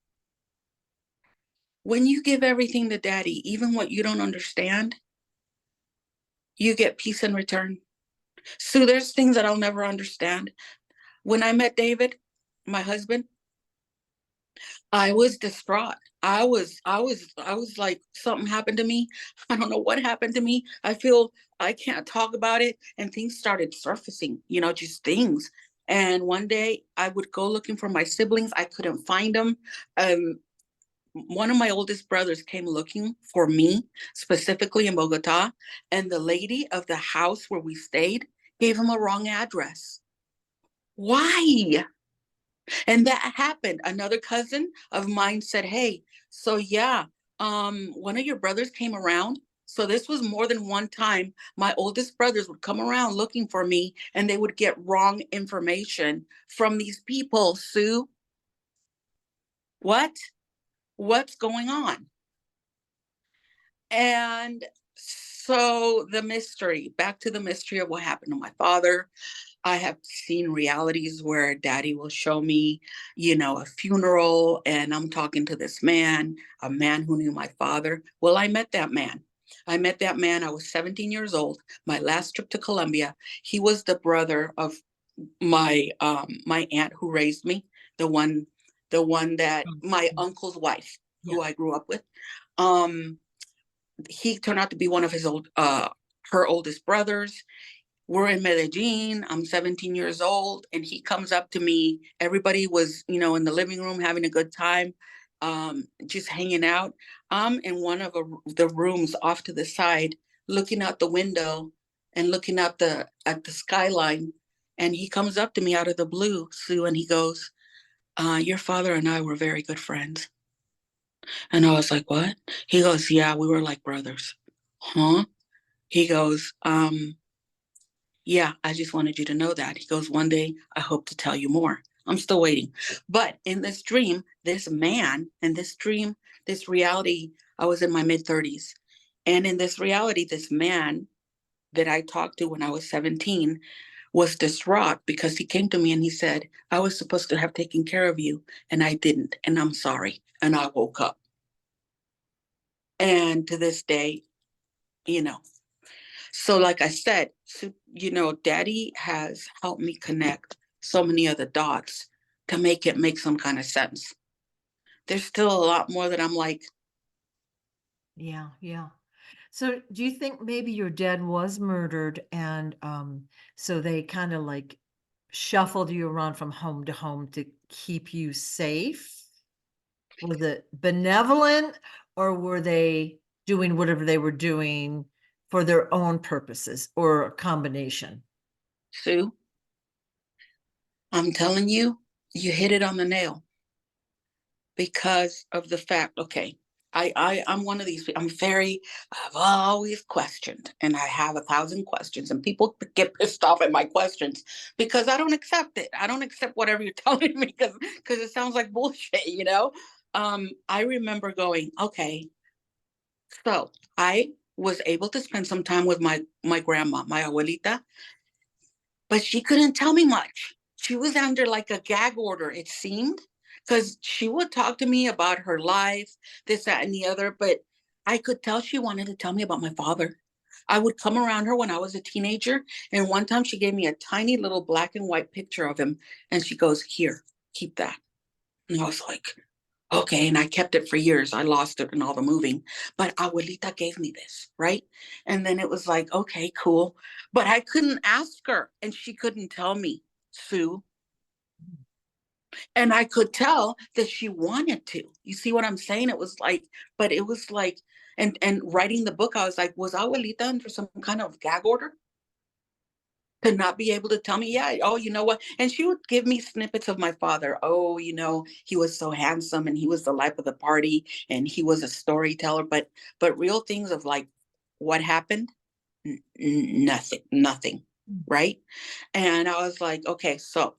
S1: when you give everything to daddy, even what you don't understand, you get peace in return. So there's things that I'll never understand. When I met David, my husband, I was distraught. I was like, something happened to me. I don't know what happened to me. I feel I can't talk about it. And things started surfacing, just things. And one day I would go looking for my siblings. I couldn't find them. Um, one of my oldest brothers came looking for me, specifically in Bogota, and the lady of the house where we stayed gave him a wrong address. Why? And that happened. Another cousin of mine said, "Hey, so yeah, one of your brothers came around." So this was more than one time. My oldest brothers would come around looking for me, and they would get wrong information from these people. Sue, what? What's going on? And so the mystery, back to the mystery of what happened to my father. I have seen realities where daddy will show me, a funeral, and I'm talking to this man, a man who knew my father. Well, I met that man. I met that man. I was 17 years old. My last trip to Colombia. He was the brother of my aunt who raised me, the one, that my uncle's wife,
S2: Yeah.
S1: who I grew up with. Um, he turned out to be one of her oldest brothers. We're in Medellin. I'm 17 years old, and he comes up to me. Everybody was, in the living room having a good time, just hanging out. I'm in one of the rooms off to the side, looking out the window and looking at the skyline. And he comes up to me out of the blue, Sue, and he goes, "Your father and I were very good friends." And I was like, "What?" He goes, "Yeah, we were like brothers." Huh? He goes, "Yeah, I just wanted you to know that." He goes, "One day, I hope to tell you more." I'm still waiting. But in this dream, this man, and this dream, this reality, I was in my mid 30s. And in this reality, this man that I talked to when I was 17 was distraught because he came to me and he said, "I was supposed to have taken care of you, and I didn't. And I'm sorry." And I woke up. And to this day, you know, So, like I said, so, daddy has helped me connect so many of the dots to make it make some kind of sense. There's still a lot more that I'm like,
S2: Yeah. Yeah. So do you think maybe your dad was murdered and so they kind of like shuffled you around from home to home to keep you safe? Was it benevolent or were they doing whatever they were doing for their own purposes or a combination?
S1: Sue, I'm telling you, you hit it on the nail because of the fact, okay, I'm one of these, I've always questioned, and I have 1,000 questions, and people get pissed off at my questions because I don't accept it. I don't accept whatever you're telling me because it sounds like bullshit. I remember going, okay, so I was able to spend some time with my grandma, my abuelita, but she couldn't tell me much. She was under like a gag order, it seemed. because she would talk to me about her life, this, that, and the other, but I could tell she wanted to tell me about my father. I would come around her when I was a teenager, and one time she gave me a tiny little black and white picture of him, and she goes, "Here, keep that." And I was like, okay. And I kept it for years. I lost it in all the moving, but Abuelita gave me this, right? And then it was like, okay, cool. But I couldn't ask her, and she couldn't tell me, Sue. And I could tell that she wanted to. You see what I'm saying? It was like, but it was like, and writing the book, I was like, was Abuelita under some kind of gag order to not be able to tell me? Yeah, oh, you know what? And she would give me snippets of my father. Oh, he was so handsome, and he was the life of the party, and he was a storyteller. But real things of like what happened, nothing, nothing, right? And I was like, okay, so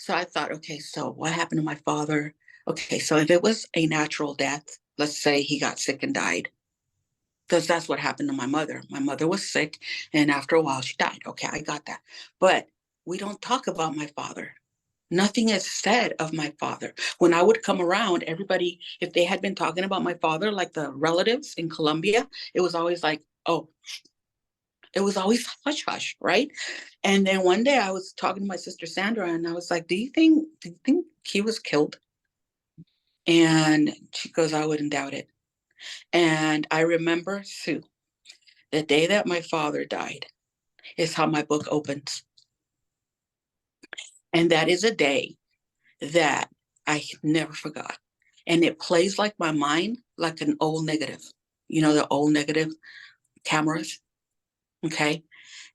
S1: I thought, okay, so what happened to my father? Okay, so if it was a natural death, let's say he got sick and died, because that's what happened to my mother. My mother was sick, and after a while, she died. Okay, I got that. But we don't talk about my father. Nothing is said of my father. When I would come around, everybody, if they had been talking about my father, like the relatives in Colombia, it was always like, oh, it was always hush hush, right? And then one day I was talking to my sister Sandra, and I was like, do you think he was killed? And she goes, I wouldn't doubt it. And I remember, Sue, the day that my father died is how my book opens. And that is a day that I never forgot. And it plays like my mind, like an old negative, the old negative cameras. Okay.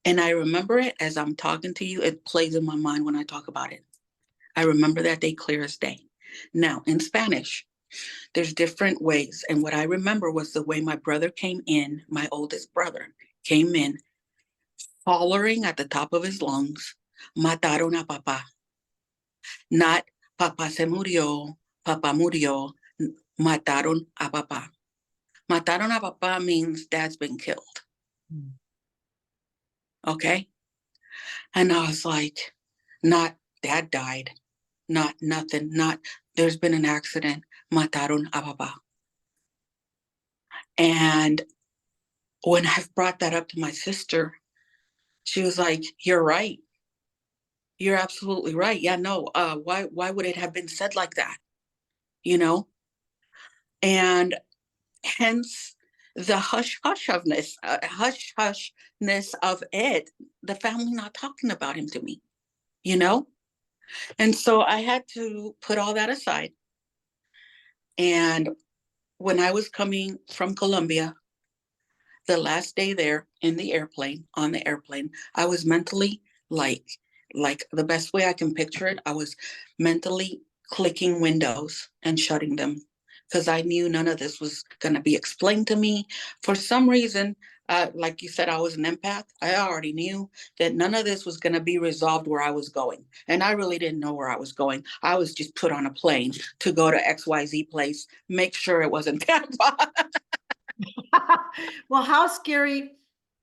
S1: And I remember it as I'm talking to you. It plays in my mind when I talk about it. I remember that day clear as day. Now, in Spanish, there's different ways. And what I remember was the way my brother came in, my oldest brother came in, hollering at the top of his lungs, mataron a papá. Not papá se murió, papá murió, mataron a papá. Mataron a papá means dad's been killed. Okay? And I was like, not dad died, not nothing, not there's been an accident, mataron a papá. And when I brought that up to my sister, she was like, you're right. You're absolutely right. Yeah, no, why would it have been said like that? You know? And hence the hush hushness of it, the family not talking about him to me, you know? And so I had to put all that aside. And when I was coming from Colombia, the last day there on the airplane, I was mentally like, like the best way I can picture it, I was mentally clicking windows and shutting them because I knew none of this was going to be explained to me. For some reason, like you said, I was an empath. I already knew that none of this was going to be resolved where I was going. And I really didn't know where I was going. I was just put on a plane to go to XYZ place, make sure it wasn't Tampa.
S2: Well, how scary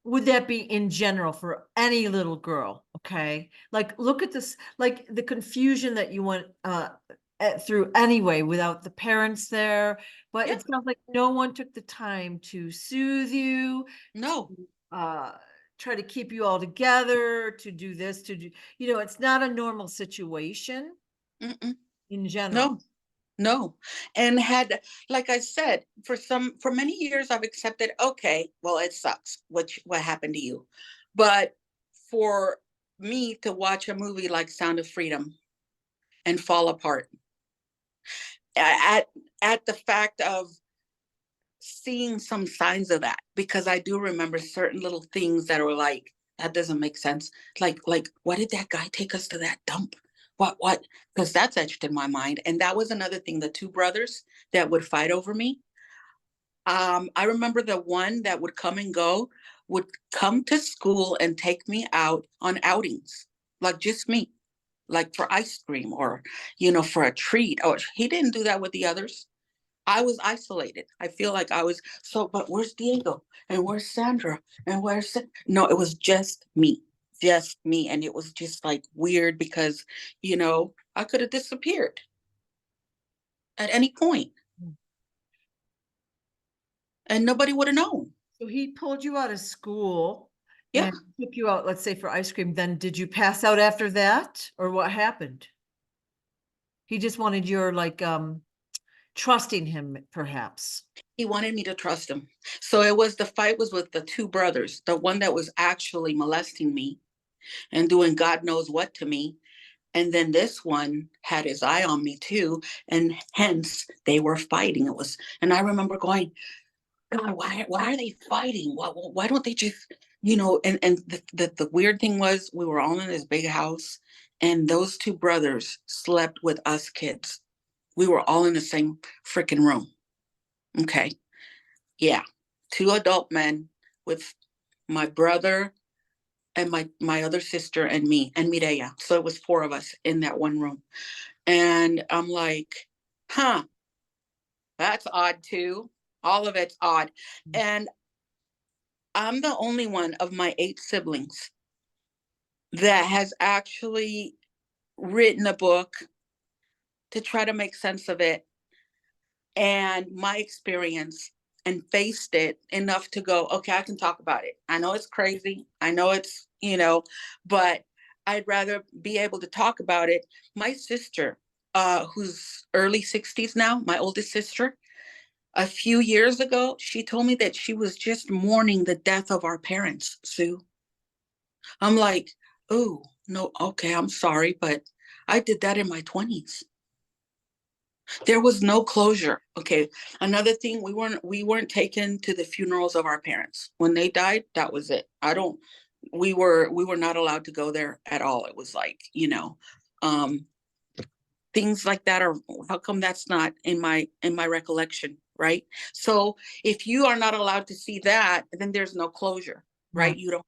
S2: would that be in general for any little girl? Okay. Like, look at this, like the confusion that you went through anyway without the parents there. But
S1: Yeah,
S2: it sounds like no one took the time to soothe you,
S1: no.
S2: to try to keep you all together, to do this, to do, it's not a normal situation
S1: Mm-mm.
S2: in general.
S1: No, no. And had, like I said, for many years I've accepted, okay, well, it sucks what happened to you. But for me to watch a movie like Sound of Freedom and fall apart at at the fact of seeing some signs of that, because I do remember certain little things that were like, that doesn't make sense. Like, why did that guy take us to that dump? What? Because that's etched in my mind. And that was another thing. The two brothers that would fight over me. I remember the one that would come and go would come to school and take me out on outings, like just me, like for ice cream or, for a treat. Or he didn't do that with the others. I was isolated. I feel like I was so, but where's Diego? And where's Sandra? And no, it was just me. And it was just like weird because, I could have disappeared. at any point, and nobody would have known.
S2: So he pulled you out of school
S1: Yeah,
S2: and took you out, let's say for ice cream. Then did you pass out after that, or what happened? He just wanted your like trusting him, perhaps.
S1: he wanted me to trust him. So it was, the fight was with the two brothers, the one that was actually molesting me and doing God knows what to me. And then this one had his eye on me too. And hence they were fighting. It was, and I remember going, God, why are they fighting? Why don't they just, and the weird thing was we were all in this big house and those two brothers slept with us kids. We were all in the same freaking room. Okay. Yeah. Two adult men with my brother and my other sister and me and Mireya. So it was four of us in that one room. And I'm like, huh, that's odd too. All of it's odd. And I'm the only one of my 8 siblings that has actually written a book to try to make sense of it and my experience and faced it enough to go, okay, I can talk about it. I know it's crazy. I know it's, but I'd rather be able to talk about it. My sister, who's early 60s now, my oldest sister, a few years ago, she told me that she was just mourning the death of our parents, Sue. I'm like, oh, no, okay, I'm sorry, but I did that in my 20s. There was no closure. Okay. Another thing, we weren't taken to the funerals of our parents. When they died, that was it. We were not allowed to go there at all. It was like, um, things like that are, how come that's not in my recollection, right? So if you are not allowed to see that, then there's no closure, right?
S2: Right.
S1: You don't.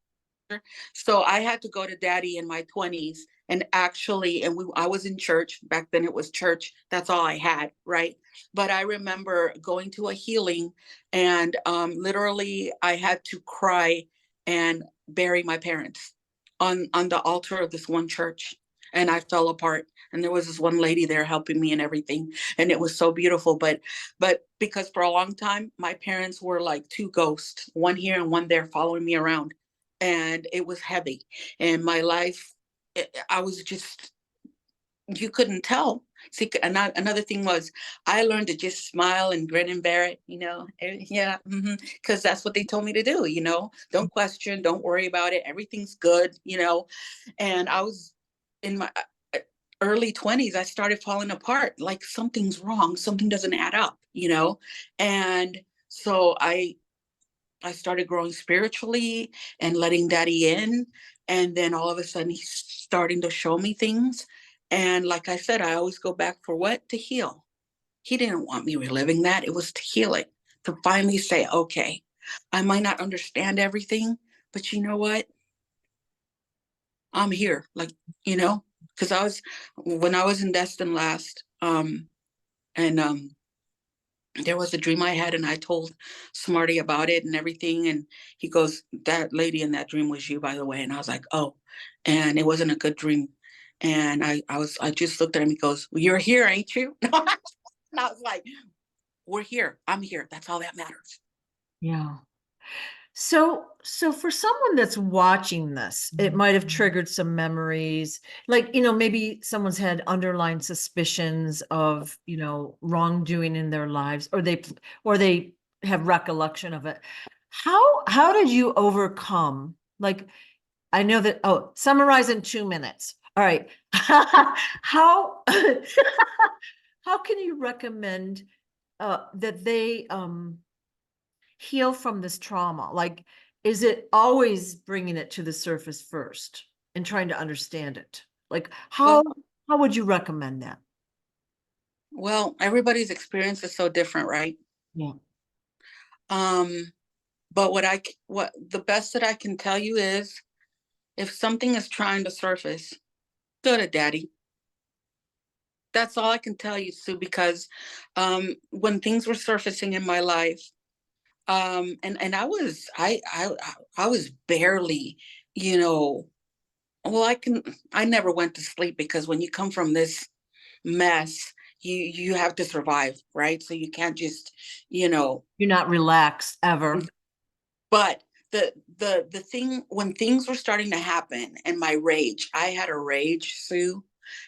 S1: So I had to go to daddy in my 20s and actually, I was in church back then. It was church. That's all I had, right? But I remember going to a healing and literally I had to cry and bury my parents on the altar of this one church. And I fell apart. And there was this one lady there helping me and everything. And it was so beautiful. But because for a long time, my parents were like two ghosts, one here and one there following me around. And it was heavy. And my life, I was just, you couldn't tell. See, another thing was I learned to just smile and grin and bear it, yeah, because that's what they told me to do, don't question, don't worry about it. Everything's good. And I was in my early 20s, I started falling apart. Like something's wrong. Something doesn't add up. And so I started growing spiritually and letting daddy in. And then all of a sudden he's starting to show me things. And like I said, I always go back for what? To heal. He didn't want me reliving that. It was to heal it, to finally say, okay, I might not understand everything, but you know what? I'm here. Like, because when I was in Destin last, and there was a dream I had, and I told Smarty about it and everything. And he goes, that lady in that dream was you, by the way. And I was like, oh, and it wasn't a good dream. And I just looked at him. He goes, well, you're here, ain't you? And I was like, we're here. I'm here. That's all that matters.
S2: Yeah. So for someone that's watching this, it might have triggered some memories. Like, maybe someone's had underlying suspicions of, wrongdoing in their lives, or they have recollection of it. How did you overcome? Like, I know that, summarize in 2 minutes. All right. How how can you recommend that they heal from this trauma? Like, is it always bringing it to the surface first and trying to understand it? Like, how
S1: Well,
S2: how would you recommend that?
S1: everybody's experience is so different, right?
S2: Yeah.
S1: Um, but what the best that I can tell you is if something is trying to surface, go to daddy. That's all I can tell you, Sue, because when things were surfacing in my life, and I was barely, you know, well, I never went to sleep because when you come from this mess, you have to survive, right? So you can't just, you know,
S2: You're not relaxed ever.
S1: but the thing, when things were starting to happen and my rage, I had a rage, Sue,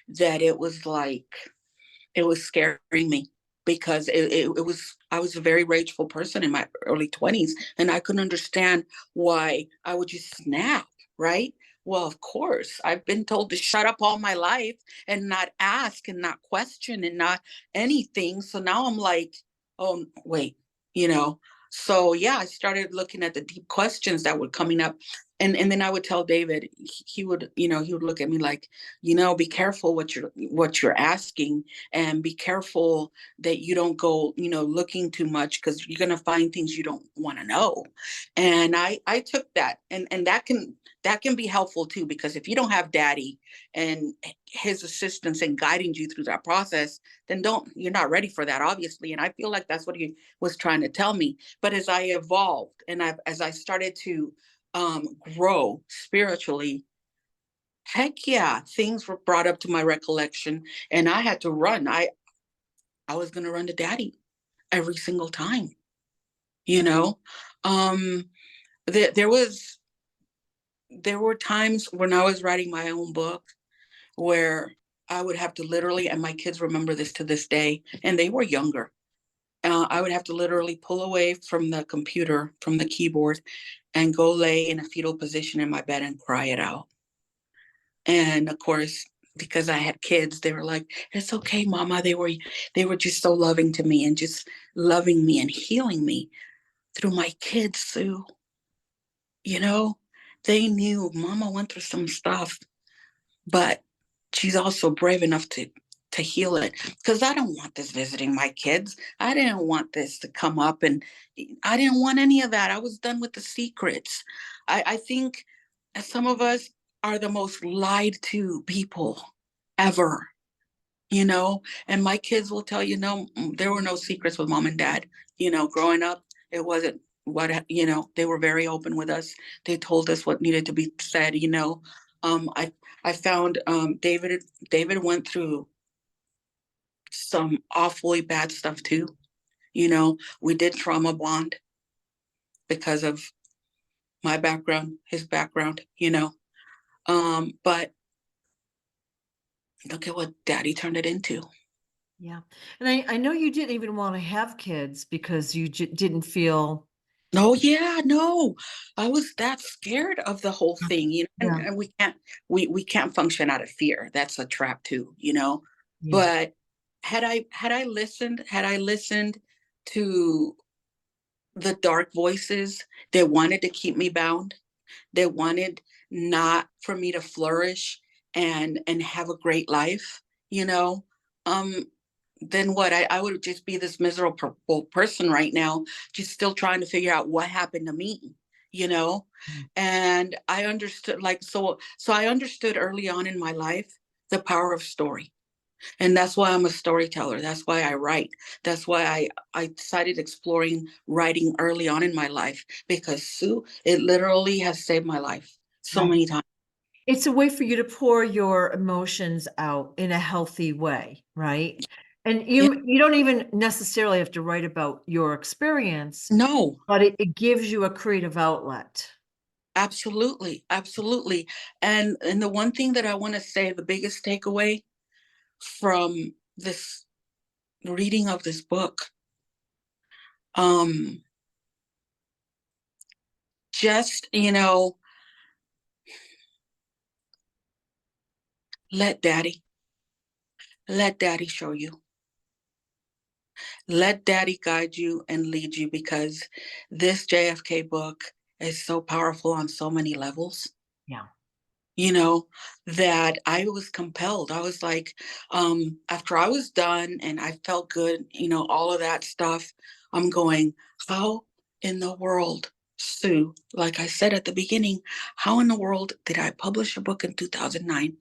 S1: that it was like, it was scaring me, because it was, I was a very rageful person in my early 20s, and I couldn't understand why I would just snap, right? Well, of course, I've been told to shut up all my life and not ask and not question and not anything. So now I'm like, oh, wait, you know. So yeah, I started looking at the deep questions that were coming up. And then I would tell David, he would, you know, he would look at me like, you know, be careful what you're asking, and be careful that you don't go, you know, looking too much, because you're going to find things you don't want to know. And I took that, and that can be helpful too, because if you don't have daddy and his assistance and guiding you through that process, then you're not ready for that, obviously. And I feel like that's what he was trying to tell me. But as I evolved, and as I started to grow spiritually, heck yeah, things were brought up to my recollection, and I had to run. I was going to run to daddy every single time, you know. um there was, there were times when I was writing my own book where I would have to literally, and my kids remember this to this day, and they were younger, I would have to literally pull away from the computer, from the keyboard, and go lay in a fetal position in my bed and cry it out. And of course, because I had kids, they were like, "It's okay, Mama." They were just so loving to me, and just loving me and healing me through my kids, Sue. You know, they knew Mama went through some stuff, but she's also brave enough to heal it. Because I don't want this visiting my kids. I didn't want this to come up, and I didn't want any of that. I was done with the secrets. I think some of us are the most lied to people ever, you know. And my kids will tell you, no, there were no secrets with mom and dad. You know, growing up, it wasn't what, you know, they were very open with us. They told us what needed to be said, you know. I found David went through some awfully bad stuff too. You know, we did trauma bond because of my background, his background, you know. But look at what daddy turned it into.
S2: Yeah. And I know you didn't even want to have kids because you didn't feel.
S1: No, yeah, no. I was that scared of the whole thing, you know,
S2: Yeah.
S1: and we can't function out of fear. That's a trap too, you know.
S2: Yeah.
S1: But had I listened to the dark voices that wanted to keep me bound, that wanted not for me to flourish and have a great life, you know, um, then what? I would just be this miserable person right now, just still trying to figure out what happened to me, you know.
S2: Mm.
S1: And I understood, like, so I understood early on in my life the power of story. And that's why I'm a storyteller. That's why I write. That's why I decided exploring writing early on in my life, because Sue, it literally has saved my life so
S2: Right.
S1: many times.
S2: It's a way for you to pour your emotions out in a healthy way, right? And
S1: Yeah,
S2: you don't even necessarily have to write about your experience,
S1: no,
S2: but it gives you a creative outlet.
S1: absolutely, absolutely. And the one thing that I want to say, the biggest takeaway from this reading of this book, um, just, you know, let daddy, let daddy show you. Let daddy guide you and lead you, because this JFK book is so powerful on so many levels,
S2: Yeah.
S1: you know, that I was compelled. I was like, after I was done and I felt good, you know, all of that stuff, I'm going, how in the world, Sue, like I said at the beginning, how in the world did I publish a book in 2009,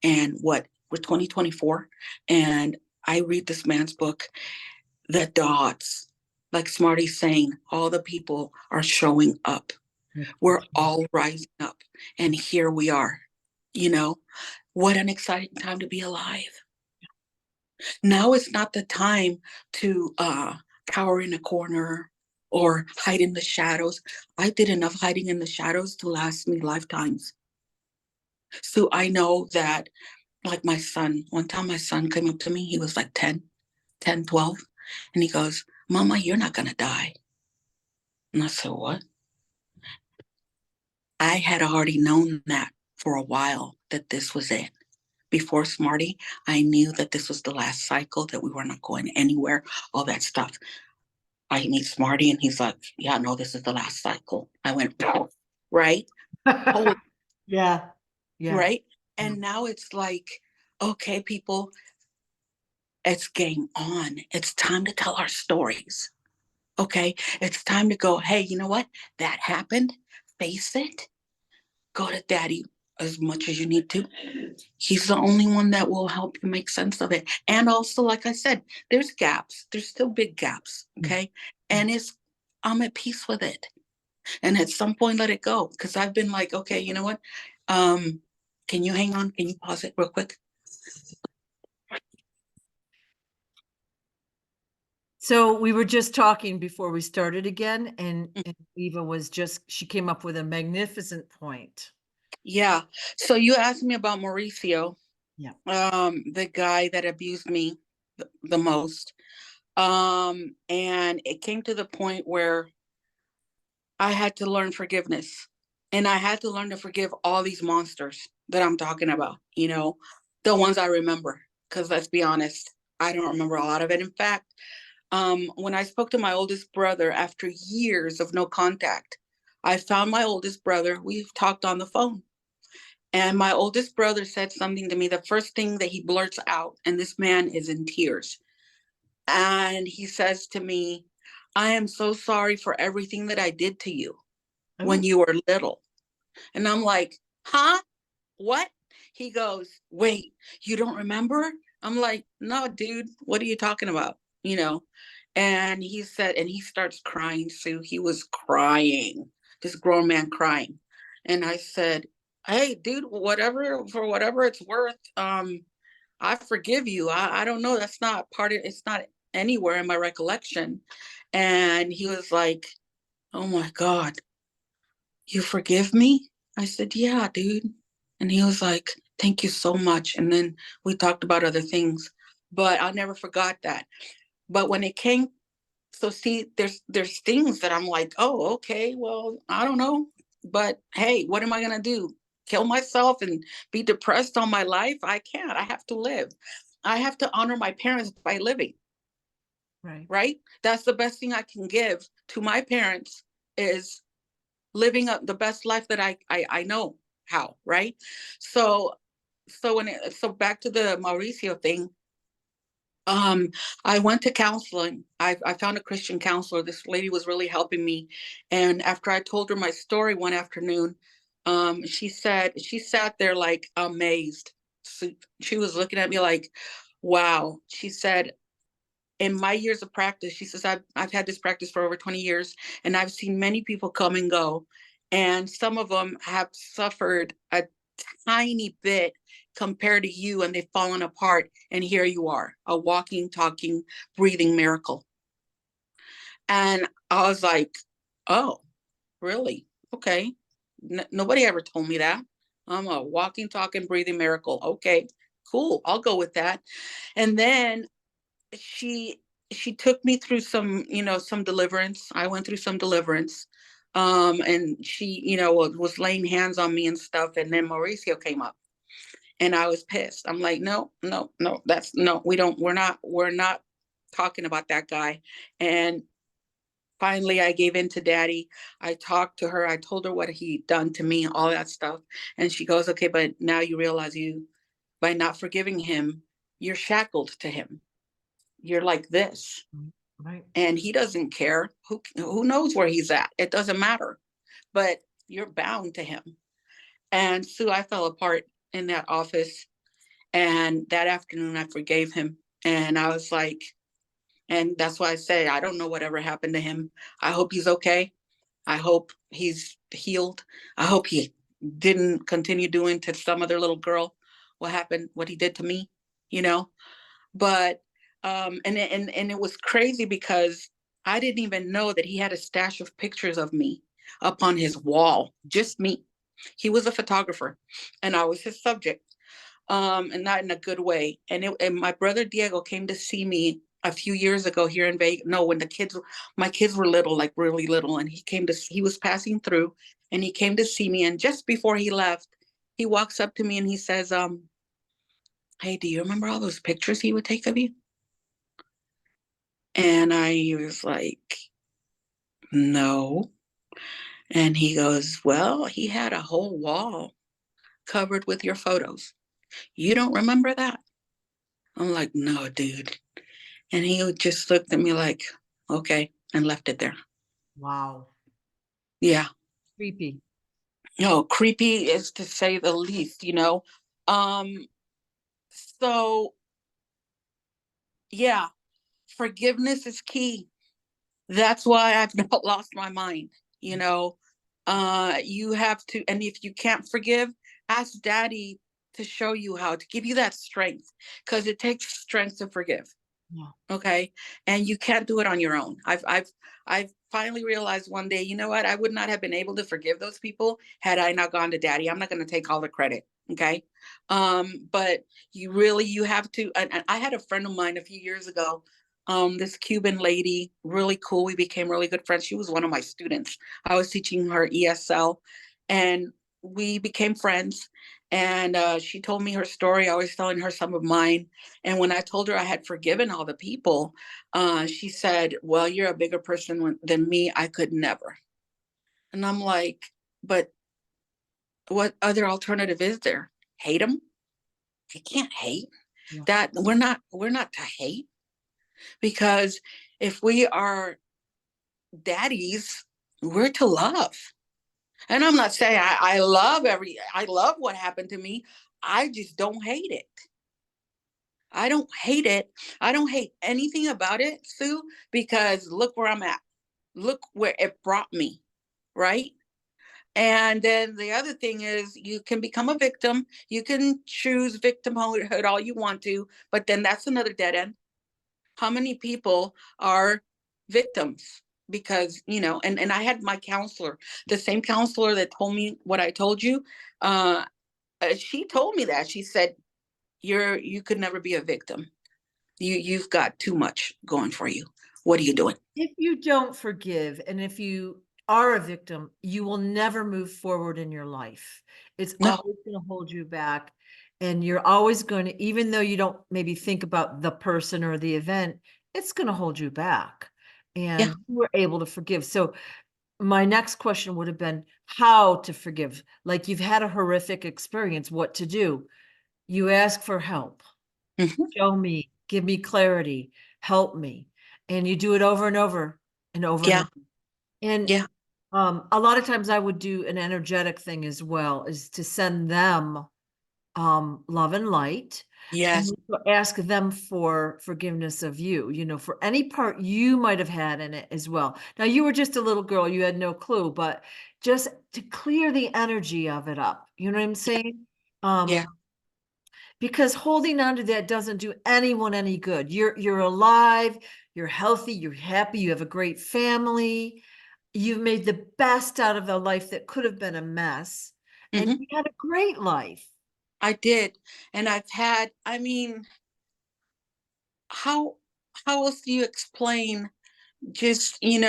S1: and what, we're 2024, and I read this man's book, the dots, like Smarty's saying, all the people are showing up. We're
S2: That's right.
S1: all rising up. And here we are. You know, what an exciting time to be alive. Now is not the time to cower in a corner or hide in the shadows. I did enough hiding in the shadows to last me lifetimes. So I know that, like my son, one time my son came up to me, he was like 10, 12, and he goes, Mama, you're not going to die. And I said, what? I had already known that for a while, that this was it. Before Smarty, I knew that this was the last cycle, that we were not going anywhere, all that stuff. I meet Smarty and he's like, yeah, no, this is the last cycle. I went, right? Holy,
S2: Yeah. Yeah.
S1: right?
S2: Yeah.
S1: And now it's like, okay, people, it's game on. It's time to tell our stories. Okay. It's time to go, hey, you know what? That happened. Face it. Go to daddy as much as you need to. He's the only one that will help you make sense of it. And also, like I said, there's gaps. There's still big gaps. Okay. And I'm at peace with it. And at some point, let it go. Because I've been like, okay, you know what? Um, can you hang on? Can you pause it real quick?
S2: So we were just talking before we started again, and Eva was she came up with a magnificent point.
S1: Yeah. So you asked me about Mauricio,
S2: Yeah.
S1: the guy that abused me the most. And it came to the point where I had to learn forgiveness. And I had to learn to forgive all these monsters that I'm talking about, the ones I remember. Because let's be honest, I don't remember a lot of it. In fact, when I spoke to my oldest brother after years of no contact, I found my oldest brother. We've talked on the phone. And my oldest brother said something to me, the first thing that he blurts out, and this man is in tears. And he says to me, I am so sorry for everything that I did to you when
S2: Oh,
S1: you were little. And I'm like, huh? What? He goes, wait, you don't remember? I'm like, no, dude, what are you talking about? And he said, and he starts crying, Sue. He was crying, this grown man crying. And I said, hey, dude, whatever it's worth, I forgive you. I don't know. That's not part of it's not anywhere in my recollection. And he was like, oh my God, you forgive me? I said, yeah, dude. And he was like, thank you so much. And then we talked about other things, but I never forgot that. But when it came, so see, there's things that I'm like, oh, okay, well, I don't know. But hey, what am I gonna do? Kill myself and be depressed on my life? I can't. I have to live. I have to honor my parents by living,
S2: right.
S1: right? That's the best thing I can give to my parents is living up the best life that I know how, right? So so back to the Mauricio thing. Um, I went to counseling. I found a Christian counselor. This lady was really helping me. And after I told her my story one afternoon, she sat there like amazed. So she was looking at me like, wow. She said, in my years of practice, she says, I've had this practice for over 20 years, and I've seen many people come and go. And some of them have suffered a tiny bit compared to you, and they've fallen apart. And here you are, a walking, talking, breathing miracle. And I was like, oh, really? Okay. Nobody ever told me that. I'm a walking, talking, breathing miracle. Okay, cool. I'll go with that. And then she she took me through some deliverance. I went through some deliverance. And she was laying hands on me and stuff, and then Mauricio came up, and I was pissed. I'm like, no, no, no, that's no, we're not talking about that guy. And finally I gave in to daddy. I talked to her, I told her what he'd done to me, all that stuff. And she goes, okay, but now you realize, you by not forgiving him, you're shackled to him. You're like this,
S2: Right.
S1: and he doesn't care. Who knows where he's at? It doesn't matter. But you're bound to him. And Sue, I fell apart in that office. And that afternoon, I forgave him. And I was like, and that's why I say, I don't know whatever happened to him. I hope he's okay. I hope he's healed. I hope he didn't continue doing to some other little girl what he did to me, you know? But and it was crazy because I didn't even know that he had a stash of pictures of me up on his wall, just me. He was a photographer, and I was his subject, and not in a good way. And my brother Diego came to see me a few years ago here in Vegas. No, when my kids were little, like really little, and he was passing through, and he came to see me. And just before he left, he walks up to me and he says, "Hey, do you remember all those pictures he would take of you?" And I was like, "No." And he goes, "Well, he had a whole wall covered with your photos. You don't remember that?" I'm like, "No, dude." And he just looked at me like, "Okay," and left it there.
S2: Wow.
S1: Yeah.
S2: Creepy.
S1: No, creepy is to say the least. Um, so yeah, forgiveness is key. That's why I've not lost my mind. You know, you have to, and if you can't forgive, ask daddy to show you how, to give you that strength, because it takes strength to forgive.
S2: Yeah.
S1: Okay. And you can't do it on your own. I've finally realized one day, you know what, I would not have been able to forgive those people had I not gone to daddy. I'm not going to take all the credit. Okay. But you have to, and I had a friend of mine a few years ago, this Cuban lady, really cool. We became really good friends. She was one of my students. I was teaching her ESL, and we became friends. And she told me her story. I was telling her some of mine. And when I told her I had forgiven all the people, she said, "Well, you're a bigger person than me. I could never." And I'm like, "But what other alternative is there? Hate them? I can't hate.
S2: Yeah.
S1: That we're not to hate, because if we are daddies, we're to love." And I'm not saying I love what happened to me. I just don't hate it. I don't hate it. I don't hate anything about it, Sue, because look where I'm at. Look where it brought me, right? And then the other thing is, you can become a victim. You can choose victimhood all you want to, but then that's another dead end. How many people are victims? Because, and I had my counselor, the same counselor that told me what I told you. Uh, she told me that. She said, you could never be a victim. You've got too much going for you. What are you doing?
S2: If you don't forgive, and if you are a victim, you will never move forward in your life. It's
S1: No.
S2: always going to hold you back. And you're always going to, even though you don't maybe think about the person or the event, it's going to hold you back.
S1: Yeah.
S2: And you were able to forgive. So my next question would have been how to forgive. Like, you've had a horrific experience, what to do? You ask for help.
S1: Hmm.
S2: Show me, give me clarity, help me. And you do it over and over and over and
S1: Yeah.
S2: over. And
S1: Yeah.
S2: a lot of times I would do an energetic thing as well, is to send them love and light, and
S1: Yes.
S2: ask them for forgiveness of you, for any part you might have had in it as well. Now, you were just a little girl, you had no clue, but just to clear the energy of it up. You know what I'm saying?
S1: Yeah.
S2: Because holding on to that doesn't do anyone any good. You're alive, you're healthy, you're happy, you have a great family, you've made the best out of a life that could have been a mess, and
S1: Hmm.
S2: you had a great life.
S1: I did. And I mean, how else do you explain, just, and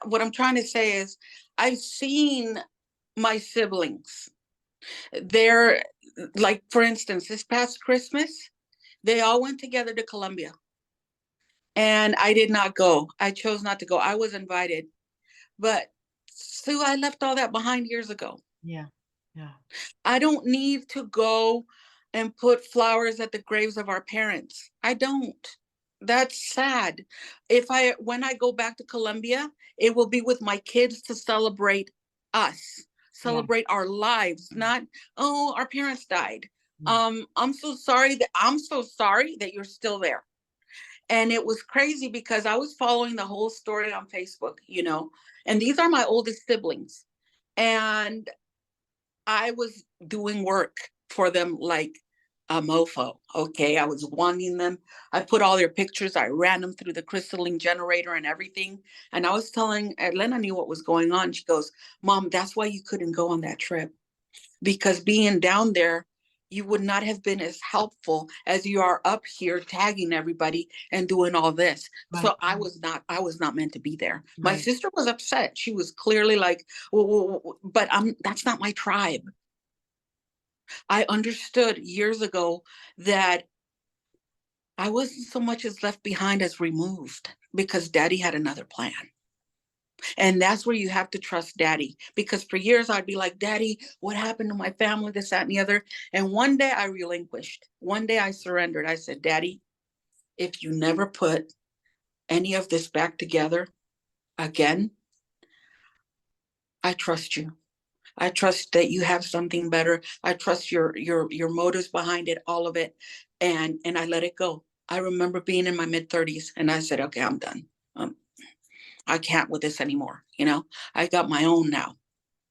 S1: what I'm trying to say is, I've seen my siblings. They're like, for instance, this past Christmas, they all went together to Colombia. And I did not go. I chose not to go. I was invited. But Sue, I left all that behind years ago.
S2: Yeah. Yeah.
S1: I don't need to go and put flowers at the graves of our parents. I don't. That's sad. When I go back to Colombia, it will be with my kids to celebrate us,
S2: Yeah.
S1: celebrate our lives, not, oh, our parents died.
S2: Yeah.
S1: I'm so sorry that you're still there. And it was crazy because I was following the whole story on Facebook, and these are my oldest siblings. And I was doing work for them, like a mofo. Okay. I was wanting them. I put all their pictures. I ran them through the crystalline generator and everything. And I was telling Elena knew what was going on. She goes, Mom, that's why you couldn't go on that trip. Because being down there, you would not have been as helpful as you are up here tagging everybody and doing all this.
S2: Right.
S1: So I was not meant to be there. My
S2: Right.
S1: sister was upset. She was clearly like, but that's not my tribe. I understood years ago that I wasn't so much as left behind as removed because daddy had another plan. And that's where you have to trust daddy. Because for years I'd be like, Daddy, what happened to my family, this, that, and the other. And one day I relinquished. One day I surrendered. I said, Daddy, if you never put any of this back together again, I trust you. I trust that you have something better. I trust your motives behind it, all of it. And I let it go. I remember being in my mid-30s and I said, okay, I'm done. I can't with this anymore. I got my own now.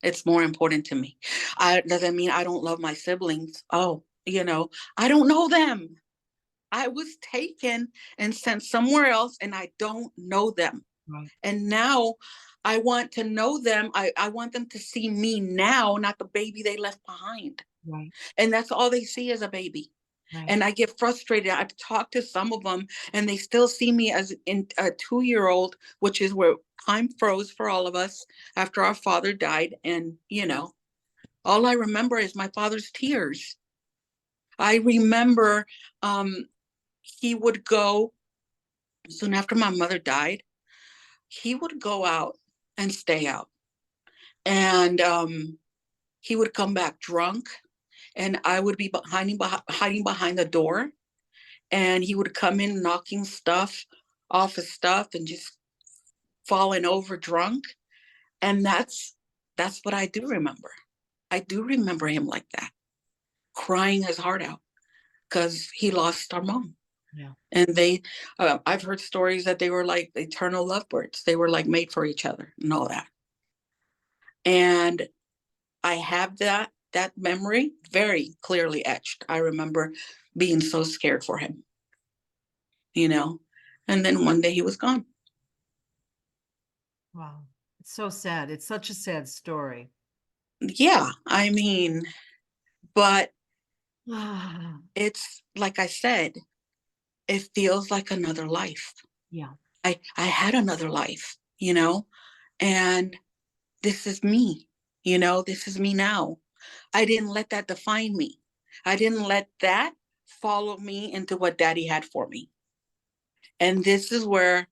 S1: It's more important to me. Doesn't mean I don't love my siblings. Oh, I don't know them. I was taken and sent somewhere else and I don't know them.
S2: Right.
S1: And now I want to know them. I want them to see me now, not the baby they left behind.
S2: Right.
S1: And that's all they see as a baby.
S2: Right.
S1: And I get frustrated. I've talked to some of them and they still see me as a 2-year-old, which is where time froze for all of us after our father died. And, all I remember is my father's tears. I remember he would go soon after my mother died. He would go out and stay out. And he would come back drunk and I would be hiding behind the door. And he would come in knocking stuff off his stuff and just falling over drunk. And that's what I do remember. I do remember him like that, crying his heart out because he lost our mom.
S2: Yeah.
S1: And I've heard stories that they were like eternal lovebirds. They were like made for each other and all that. And I have that memory very clearly etched. I remember being so scared for him, and then one day he was gone.
S2: Wow. It's so sad. It's such a sad story.
S1: Yeah, I mean, but
S2: Yeah.
S1: it's like I said, it feels like another life. I had another life, and this is me, this is me now. I didn't let that define me. I didn't let that follow me into what daddy had for me. And this is where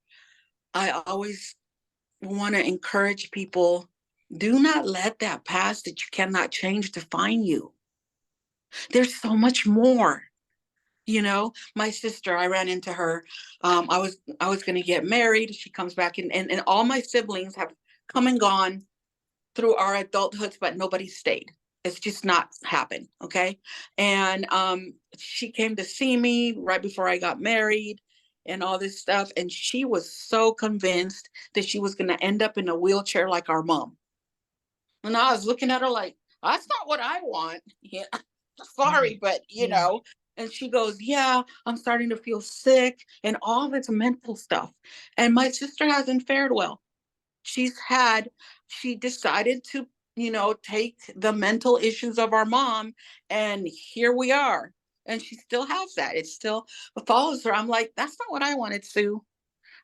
S1: I always want to encourage people, do not let that past that you cannot change define you. There's so much more. My sister, I ran into her. I was going to get married. She comes back and all my siblings have come and gone through our adulthoods, but nobody stayed. It's just not happened. Okay. And she came to see me right before I got married and all this stuff. And she was so convinced that she was going to end up in a wheelchair like our mom. And I was looking at her like, that's not what I want. Yeah. Sorry, but and she goes, yeah, I'm starting to feel sick and all this mental stuff. And my sister hasn't fared well. She decided to, take the mental issues of our mom, and here we are. And she still has that. It still follows her. I'm like, that's not what I wanted, Sue.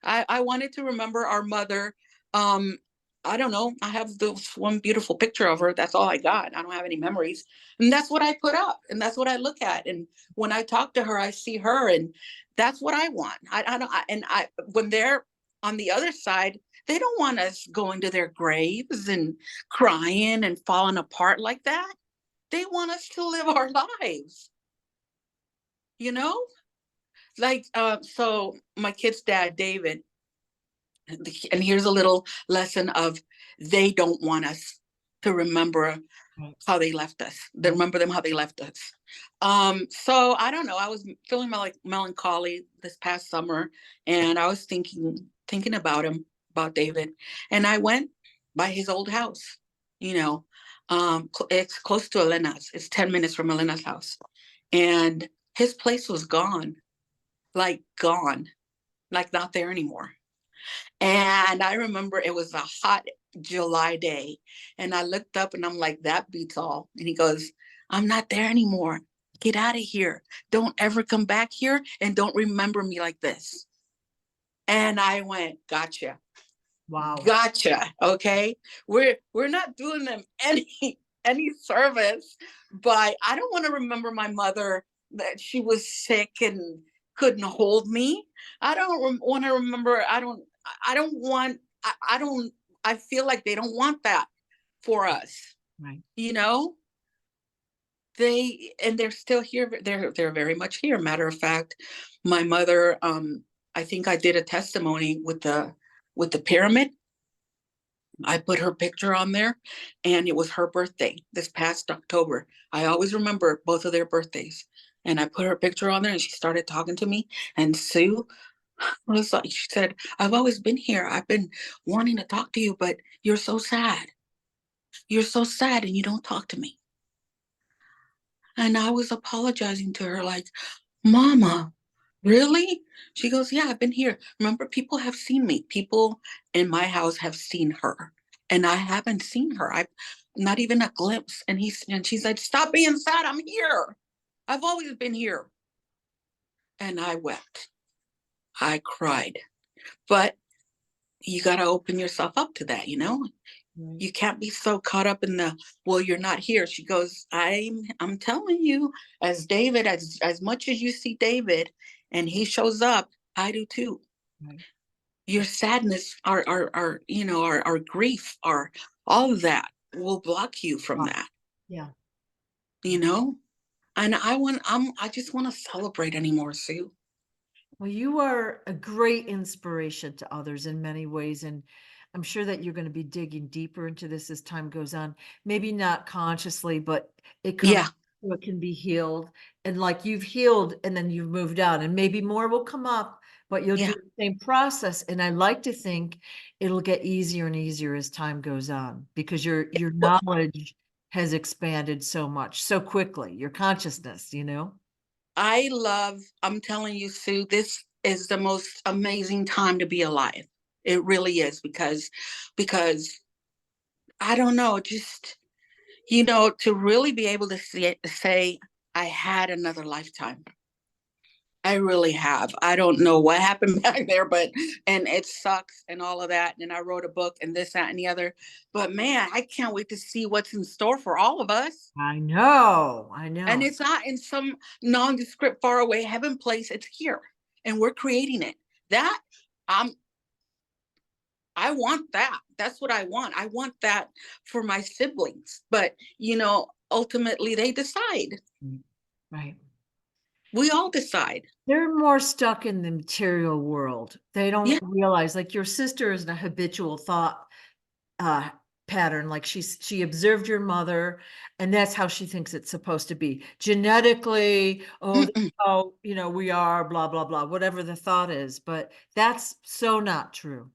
S1: I wanted to remember our mother. Um, I don't know. I have this one beautiful picture of her. That's all I got. I don't have any memories. And that's what I put up. And that's what I look at. And when I talk to her, I see her. And that's what I want. I don't, when they're on the other side, they don't want us going to their graves and crying and falling apart like that. They want us to live our lives, you know? Like, so my kid's dad, David, and here's a little lesson of they don't want us to remember how they left us. They remember them how they left us. So I don't know. I was feeling like melancholy this past summer, and I was thinking about him, about David, and I went by his old house. It's close to Elena's. It's 10 minutes from Elena's house, and his place was gone, gone, like not there anymore. And I remember it was a hot July day. And I looked up and I'm like, that beats all. And he goes, I'm not there anymore. Get out of here. Don't ever come back here and don't remember me like this. And I went, gotcha.
S2: Wow.
S1: Gotcha. Okay. We're not doing them any service, but I don't want to remember my mother that she was sick and couldn't hold me. I don't want to remember. I don't want. I don't. I feel like they don't want that for us.
S2: Right.
S1: You know, they're still here. They're very much here. Matter of fact, my mother. I think I did a testimony with the pyramid. I put her picture on there, and it was her birthday this past October. I always remember both of their birthdays. And I put her picture on there, and she started talking to me. And Sue was like, she said, I've always been here. I've been wanting to talk to you, but you're so sad. You're so sad, and you don't talk to me. And I was apologizing to her, like, Mama, really? She goes, yeah, I've been here. Remember, people have seen me. People in my house have seen her. And I haven't seen her. I've not even a glimpse. And she's like, stop being sad. I'm here. I've always been here. And I wept. I cried. But you got to open yourself up to that, you know?
S2: Right.
S1: You can't be so caught up in the, well, you're not here. She goes, I'm telling you, as David, as much as you see David and he shows up, I do too.
S2: Right.
S1: Your sadness, our you know, our grief, our all of that will block you from
S2: Wow.
S1: that,
S2: Yeah.
S1: you know? And I just want to celebrate anymore, Sue.
S2: Well, you are a great inspiration to others in many ways. And I'm sure that you're going to be digging deeper into this as time goes on. Maybe not consciously, but it comes,
S1: Yeah,
S2: it can be healed. And like you've healed and then you've moved on, and maybe more will come up, but you'll
S1: yeah.
S2: do the same process. And I like to think it'll get easier and easier as time goes on, because your
S1: Well,
S2: knowledge has expanded so much so quickly, your consciousness, you know?
S1: I'm telling you, Sue, this is the most amazing time to be alive. It really is because I don't know, just, you know, to really be able to say I had another lifetime. I really have. I don't know what happened back there, but, and it sucks and all of that. And I wrote a book and this, that, and the other. But man, I can't wait to see what's in store for all of us.
S2: I know, I
S1: And
S2: know.
S1: it's not in some nondescript, faraway heaven place. It's here, and we're creating it. That I'm. I want that. That's what I want. I want that for my siblings. But you know, ultimately, they decide.
S2: Right.
S1: We all decide.
S2: They're more stuck in the material world. They don't
S1: Yeah.
S2: realize, like your sister is in a habitual thought uh pattern. Like she observed your mother, and that's how she thinks it's supposed to be. Genetically, oh, that's
S1: Mm-mm.
S2: how, we are, blah, blah, blah, whatever the thought is. But that's so not true.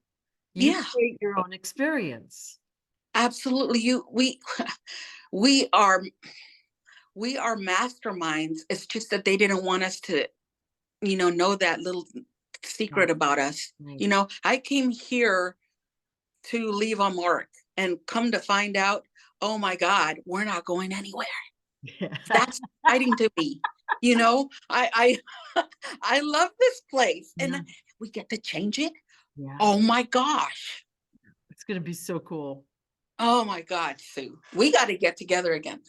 S2: You
S1: Yeah.
S2: create your own experience.
S1: Absolutely. We are we are masterminds. It's just that they didn't want us to, know that little
S2: Right,
S1: secret about us.
S2: right.
S1: You know, I came here to leave a mark, and come to find out, oh my God, we're not going anywhere.
S2: Yeah.
S1: That's exciting to me. You know, I love this place, and
S2: Yeah,
S1: we get to change it.
S2: yeah.
S1: Oh my gosh.
S2: It's gonna be so cool.
S1: Oh my God, Sue. We got to get together again.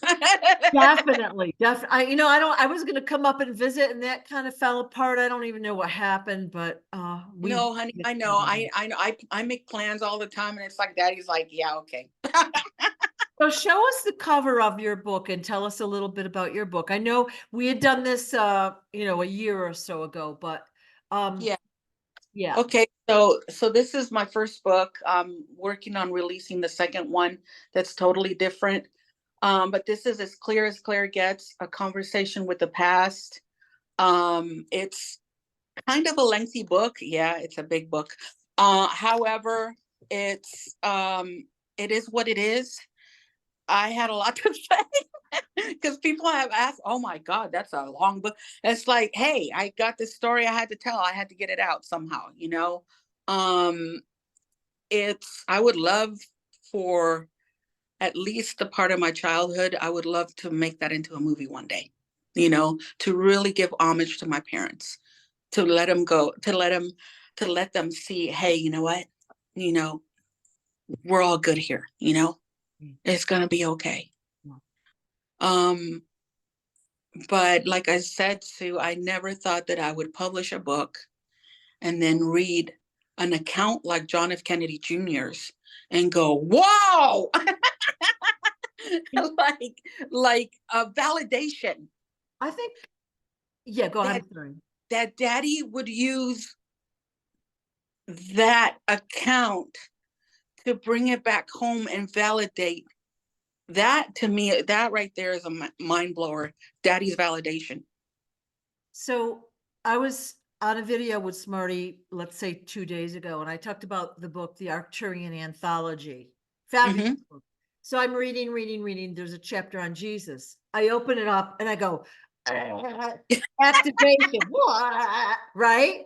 S2: Definitely, I was gonna come up and visit, and that kind of fell apart. I don't even know what happened, but we
S1: No, honey,
S2: get
S1: I know.
S2: together.
S1: I know. I make plans all the time, and it's like Daddy's like, yeah, okay.
S2: So show us the cover of your book and tell us a little bit about your book. I know we had done this a year or so ago, but
S1: Yeah.
S2: yeah.
S1: Okay. So this is my first book. I'm working on releasing the second one that's totally different. But this is as clear gets, a conversation with the past. It's kind of a lengthy book. Yeah, it's a big book. However, it is what it is. I had a lot to say because people have asked, oh my God, that's a long book. It's like, hey, I got this story I had to tell. I had to get it out somehow, you know? Um, I would love for at least the part of my childhood, I would love to make that into a movie one day, you know, to really give homage to my parents, to let them go, to let them see, hey, you know what? You know, we're all good here, you know,
S2: Mm.
S1: it's going to be okay.
S2: Yeah.
S1: Um, but like I said, Sue, I never thought that I would publish a book and then read an account like John F. Kennedy Jr.'s and go, wow, like, like a validation
S2: I think, yeah, go ahead.
S1: that
S2: I'm sorry.
S1: that daddy would use that account to bring it back home and validate that. To me, that right there is a mind blower. Daddy's validation.
S2: So I was on a video with Smarty, let's say 2 days ago, and I talked about the book, The Arcturian Anthology. Fabulous
S1: Mm-hmm.
S2: book. So I'm reading. There's a chapter on Jesus. I open it up and I go, activation, right?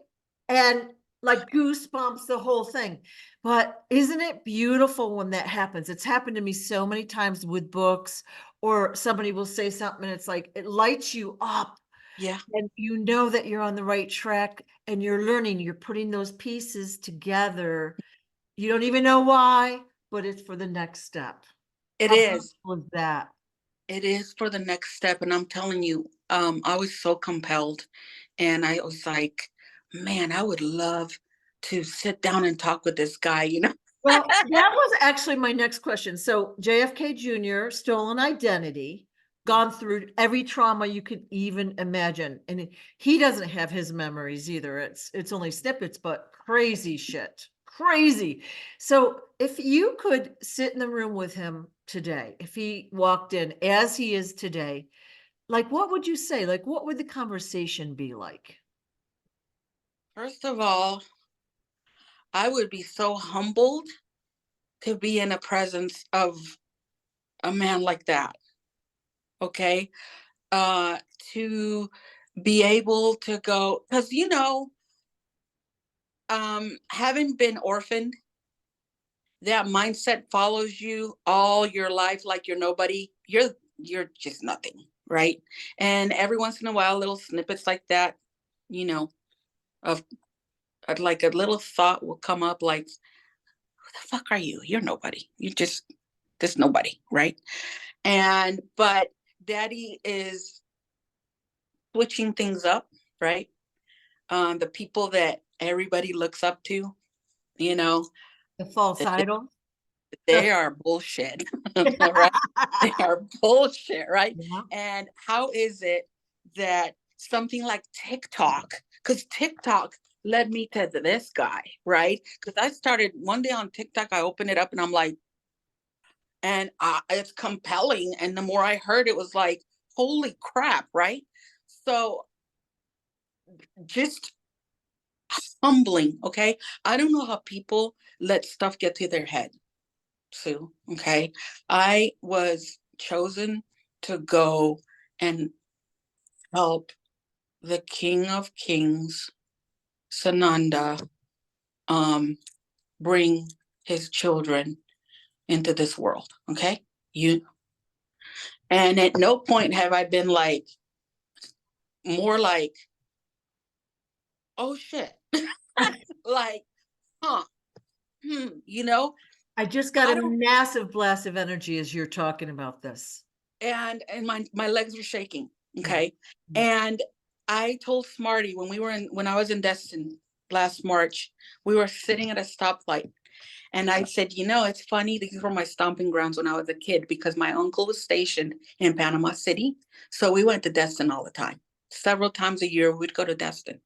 S2: And like goosebumps, the whole thing. But isn't it beautiful when that happens? It's happened to me so many times with books, or somebody will say something and it's like, it lights you up
S1: Yeah,
S2: and you know that you're on the right track and you're learning, you're putting those pieces together. You don't even know why, but it's for the next step.
S1: it
S2: How
S1: is.
S2: beautiful is that?
S1: It is for the next step. And I'm telling you, I was so compelled. And I was like, man, I would love to sit down and talk with this guy, you know?
S2: Well, that was actually my next question. So JFK Jr., stolen identity, gone through every trauma you could even imagine. And he doesn't have his memories either. It's only snippets, but crazy shit. Crazy. So if you could sit in the room with him today, if he walked in as he is today, like what would you say? Like what would the conversation be like?
S1: First of all, I would be so humbled to be in the presence of a man like that. Okay. Uh, to be able to go, because, you know, having been orphaned, that mindset follows you all your life like you're nobody. You're just nothing, right? And every once in a while, little snippets like that, you know, of like a little thought will come up like, who the fuck are you? You're nobody. You just nobody, right? And but daddy is switching things up, right? The people that everybody looks up to, you know,
S2: The false idol?
S1: they are bullshit, right? They are bullshit, right?
S2: Yeah.
S1: And how is it that something like TikTok, because TikTok led me to this guy, right? Because I started one day on TikTok, I opened it up and I'm like, and it's compelling. And the more I heard, it was like, holy crap, right? So just humbling, okay? I don't know how people let stuff get to their head, Sue, okay? I was chosen to go and help the King of Kings, Sananda, um, bring his children into this world, okay? You and at no point have I been like more like, oh shit, like, huh, you know,
S2: I just got
S1: I
S2: a
S1: don't,
S2: massive blast of energy as you're talking about this.
S1: and my legs were shaking,
S2: Yeah.
S1: okay,
S2: Yeah.
S1: and I told Smarty when I was in Destin last March, we were sitting at a stoplight. And I said, you know, it's funny, these were my stomping grounds when I was a kid because my uncle was stationed in Panama City. So we went to Destin all the time. Several times a year, we'd go to Destin.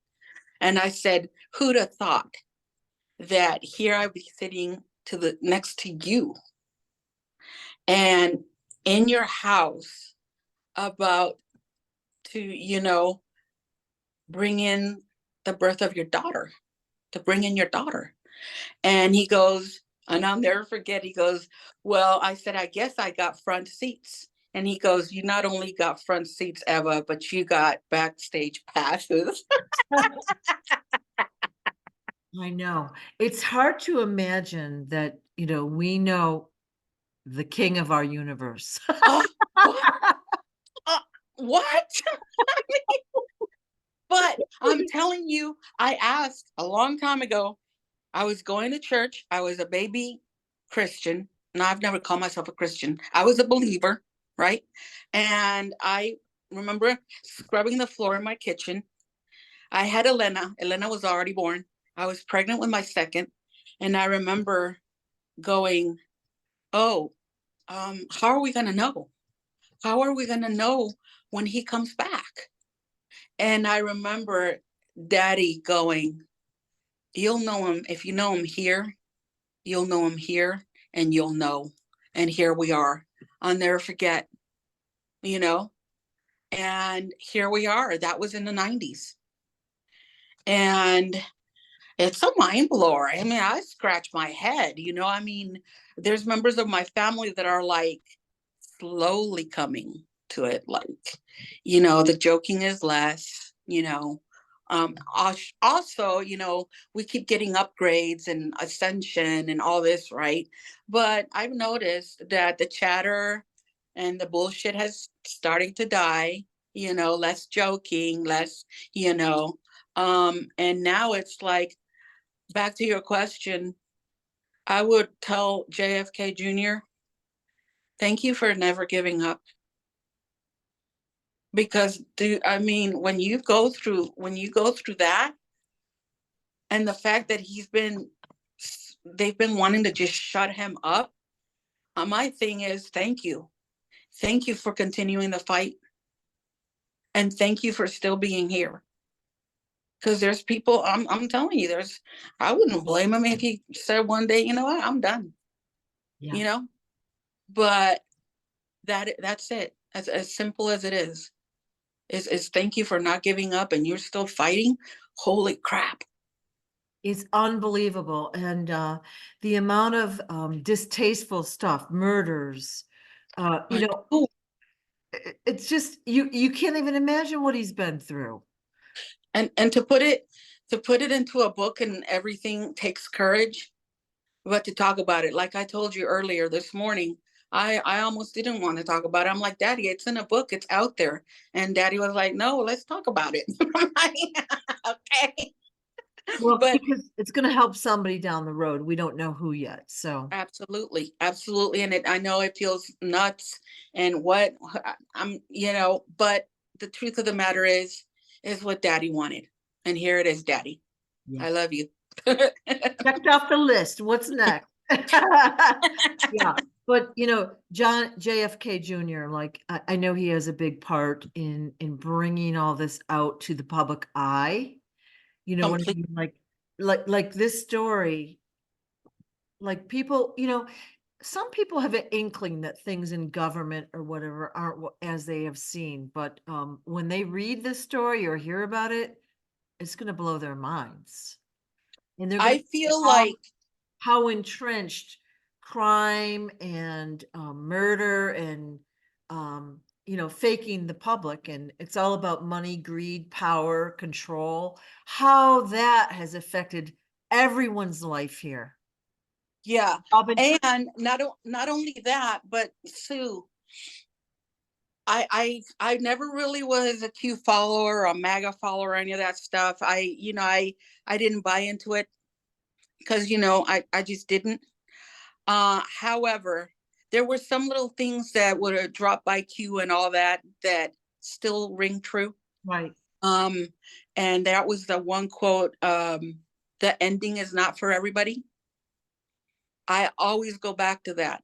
S1: And I said, who'd have thought that here I'd be sitting next to you and in your house about to, you know, bring in the birth of your daughter, to bring in your daughter. And he goes, And I'll never forget, he goes, well, I said, I guess I got front seats. And he goes, you not only got front seats, Eva, but you got backstage passes.
S2: I know. It's hard to imagine that, we know the king of our universe.
S1: Oh, what? Uh, what? But I'm telling you, I asked a long time ago. I was going to church. I was a baby Christian. No, I've never called myself a Christian. I was a believer, right? And I remember scrubbing the floor in my kitchen. I had Elena. Elena was already born. I was pregnant with my second. And I remember going, oh, how are we going to know? How are we going to know when he comes back? And I remember Daddy going, you'll know him. If you know him here, you'll know him here, and you'll know. And here we are. I'll never forget, you know, and here we are. That was in the 90s. And it's a mind blower. I mean, I scratch my head, I mean, there's members of my family that are like slowly coming to it. Like, the joking is less, also, we keep getting upgrades and ascension and all this, right? But I've noticed that the chatter and the bullshit has starting to die, less joking, less, and now it's like, back to your question, I would tell JFK Jr., thank you for never giving up. Because I mean, when you go through that, and the fact that they've been wanting to just shut him up, my thing is thank you for continuing the fight, and thank you for still being here. Because there's people, I'm telling you, I wouldn't blame him if he said one day, you know what, I'm done.
S2: Yeah.
S1: You know, but that's it. As simple as it is thank you for not giving up, and you're still fighting. Holy crap.
S2: It's unbelievable. And the amount of distasteful stuff, murders,
S1: Oh,
S2: it's just you can't even imagine what he's been through.
S1: and to put it into a book, and everything takes courage, but to talk about it, like I told you earlier this morning, I almost didn't want to talk about it. I'm like, Daddy, it's in a book, it's out there. And Daddy was like, no, let's talk about it. I'm like, okay.
S2: Well,
S1: But
S2: because it's going to help somebody down the road. We don't know who yet. So
S1: absolutely, absolutely. And I know it feels nuts, and what but the truth of the matter is what Daddy wanted. And here it is, Daddy.
S2: yeah,
S1: I love you.
S2: checked off the list. What's next? Yeah, but JFK Jr., like I know he has a big part in bringing all this out to the public eye. You know what I
S1: Complete.
S2: mean? Like this story, like people, some people have an inkling that things in government or whatever aren't as they have seen, but when they read this story or hear about it, it's going to blow their minds, and they're going
S1: I
S2: to see
S1: feel like,
S2: how entrenched crime and murder and faking the public, and it's all about money, greed, power, control, how that has affected everyone's life here.
S1: yeah.
S2: Robin,
S1: And not only that, but Sue, I never really was a Q follower or a MAGA follower or any of that stuff. I didn't buy into it because I just didn't. However, there were some little things that would have dropped by Q and all that still ring true.
S2: right.
S1: Um, and that was the one quote, the ending is not for everybody. I always go back to that.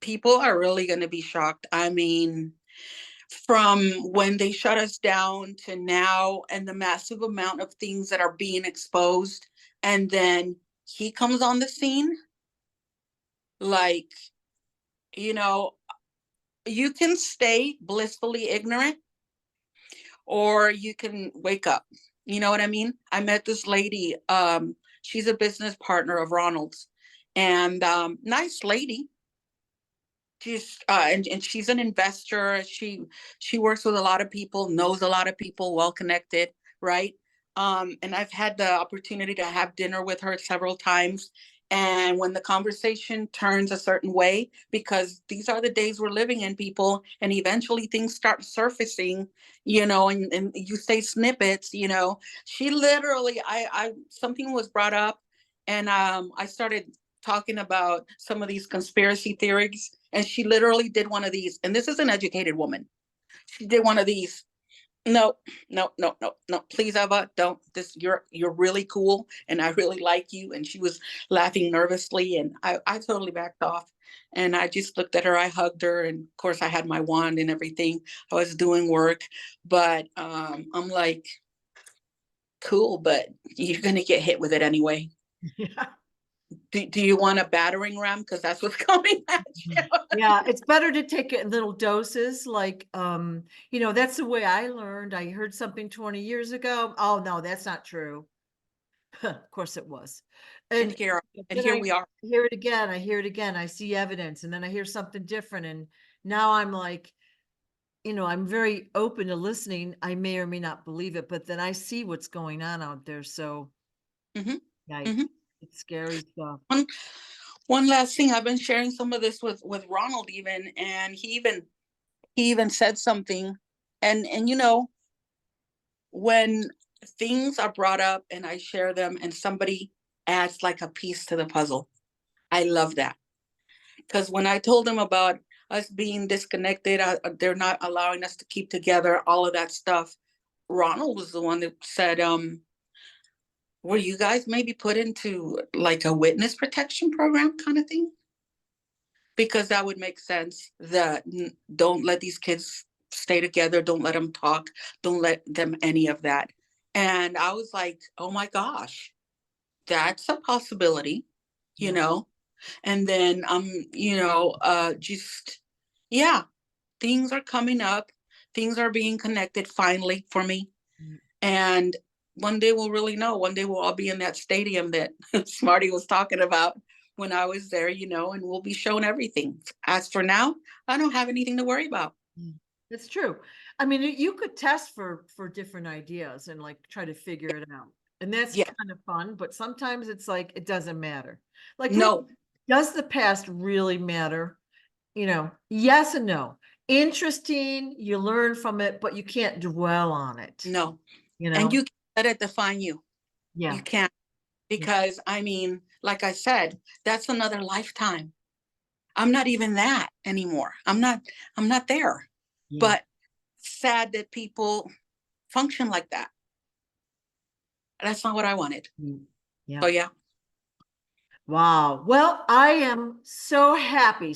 S1: People are really going to be shocked. I mean, from when they shut us down to now, and the massive amount of things that are being exposed, and then he comes on the scene, like, you know you can stay blissfully ignorant, or you can wake up. You know what I mean? I met this lady, she's a business partner of Ronald's, and nice lady. Just and she's an investor. She works with a lot of people, knows a lot of people, well connected, right? And I've had the opportunity to have dinner with her several times. And when the conversation turns a certain way, because these are the days we're living in, people, and eventually things start surfacing, and you say snippets, she literally, I something was brought up, and I started talking about some of these conspiracy theories, and she literally did one of these. And this is an educated woman. She did one of these. No, no, no, no, no. Please, Eva, don't. This you're really cool, and I really like you. And she was laughing nervously, and I totally backed off. And I just looked at her. I hugged her, and of course, I had my wand and everything. I was doing work, but I'm like, cool, but you're gonna get hit with it anyway.
S2: Yeah.
S1: Do you want a battering ram? Because that's what's coming at you.
S2: Yeah, it's better to take it in little doses. Like, that's the way I learned. I heard something 20 years ago. Oh no, that's not true. Of course it was.
S1: And
S2: And then
S1: here
S2: I
S1: we are.
S2: hear it again. I hear it again. I see evidence, and then I hear something different. And now I'm like, I'm very open to listening. I may or may not believe it, but then I see what's going on out there. So,
S1: hmm
S2: yikes,
S1: hmm
S2: it's scary stuff.
S1: One last thing, I've been sharing some of this with Ronald even, and he even said something, and when things are brought up and I share them, and somebody adds like a piece to the puzzle, I love that. Because when I told him about us being disconnected, they're not allowing us to keep together, all of that stuff. Ronald was the one that said, were you guys maybe put into like a witness protection program kind of thing? Because that would make sense. That don't let these kids stay together, don't let them talk, don't let them any of that. And I was like, oh my gosh, that's a possibility, you
S2: Yeah.
S1: know. And then just yeah, things are coming up, things are being connected finally for me.
S2: Mm.
S1: And one day we'll really know. One day we'll all be in that stadium that Smarty was talking about when I was there, and we'll be shown everything. As for now, I don't have anything to worry about.
S2: That's true. I mean, you could test for different ideas and like try to figure it out. And that's
S1: Yeah.
S2: kind of fun, but sometimes it's like it doesn't matter. Like, really,
S1: No,
S2: does the past really matter? Yes and no. Interesting, you learn from it, but you can't dwell on it,
S1: no.
S2: you
S1: And
S2: know?
S1: you can't let it define you. You
S2: Yeah.
S1: can't.
S2: Yeah.
S1: Because I mean, like I said, that's another lifetime. I'm not even that anymore. I'm not there.
S2: Yeah.
S1: But sad that people function like that. That's not what I wanted.
S2: Mm. Yeah.
S1: So yeah,
S2: Wow. Well, I am so happy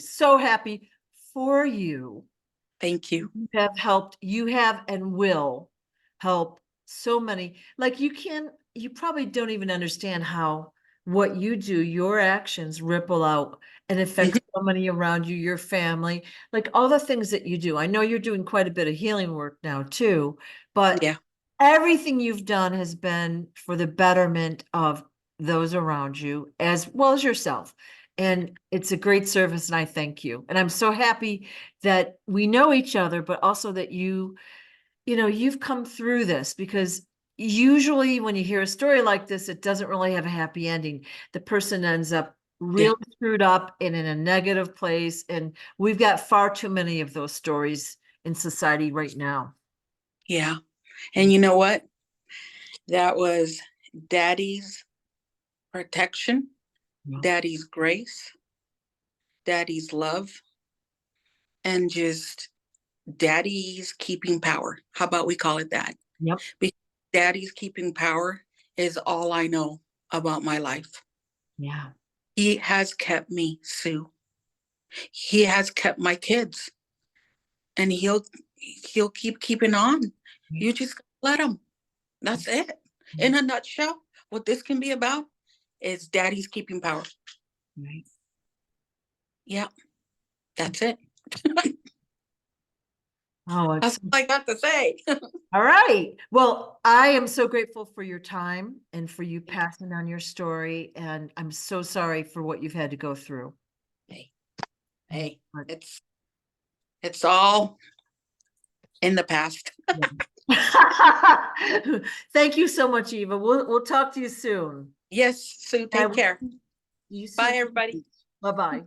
S2: for you.
S1: thank you.
S2: You have helped, you have and will help so many. Like, you probably don't even understand how what you do, your actions ripple out and affect
S1: Mhm.
S2: so many around you, your family, like all the things that you do. I know you're doing quite a bit of healing work now too, but
S1: Yeah,
S2: everything you've done has been for the betterment of those around you as well as yourself. And it's a great service, and I thank you. And I'm so happy that we know each other, but also that you've come through this, because usually when you hear a story like this, it doesn't really have a happy ending. The person ends up
S1: yeah,
S2: really screwed up and in a negative place. And we've got far too many of those stories in society right now.
S1: yeah. And you know what? That was daddy's protection,
S2: Yeah.
S1: daddy's grace, daddy's love, and just daddy's keeping power. How about we call it that?
S2: Yep.
S1: Because daddy's keeping power is all I know about my life.
S2: Yeah.
S1: He has kept me, Sue. He has kept my kids, and he'll keep keeping on.
S2: Right.
S1: You just let him. That's it. In a nutshell, what this can be about is daddy's keeping power.
S2: Right.
S1: Yeah, that's it.
S2: Oh,
S1: That's all I got to say.
S2: all right. Well, I am so grateful for your time and for you passing on your story. And I'm so sorry for what you've had to go through.
S1: Hey, hey, it's all in the past.
S2: Thank you so much, Eva. We'll talk to you soon.
S1: Yes, Sue, take care.
S2: You
S1: Bye,
S2: soon.
S1: everybody.
S2: Bye-bye.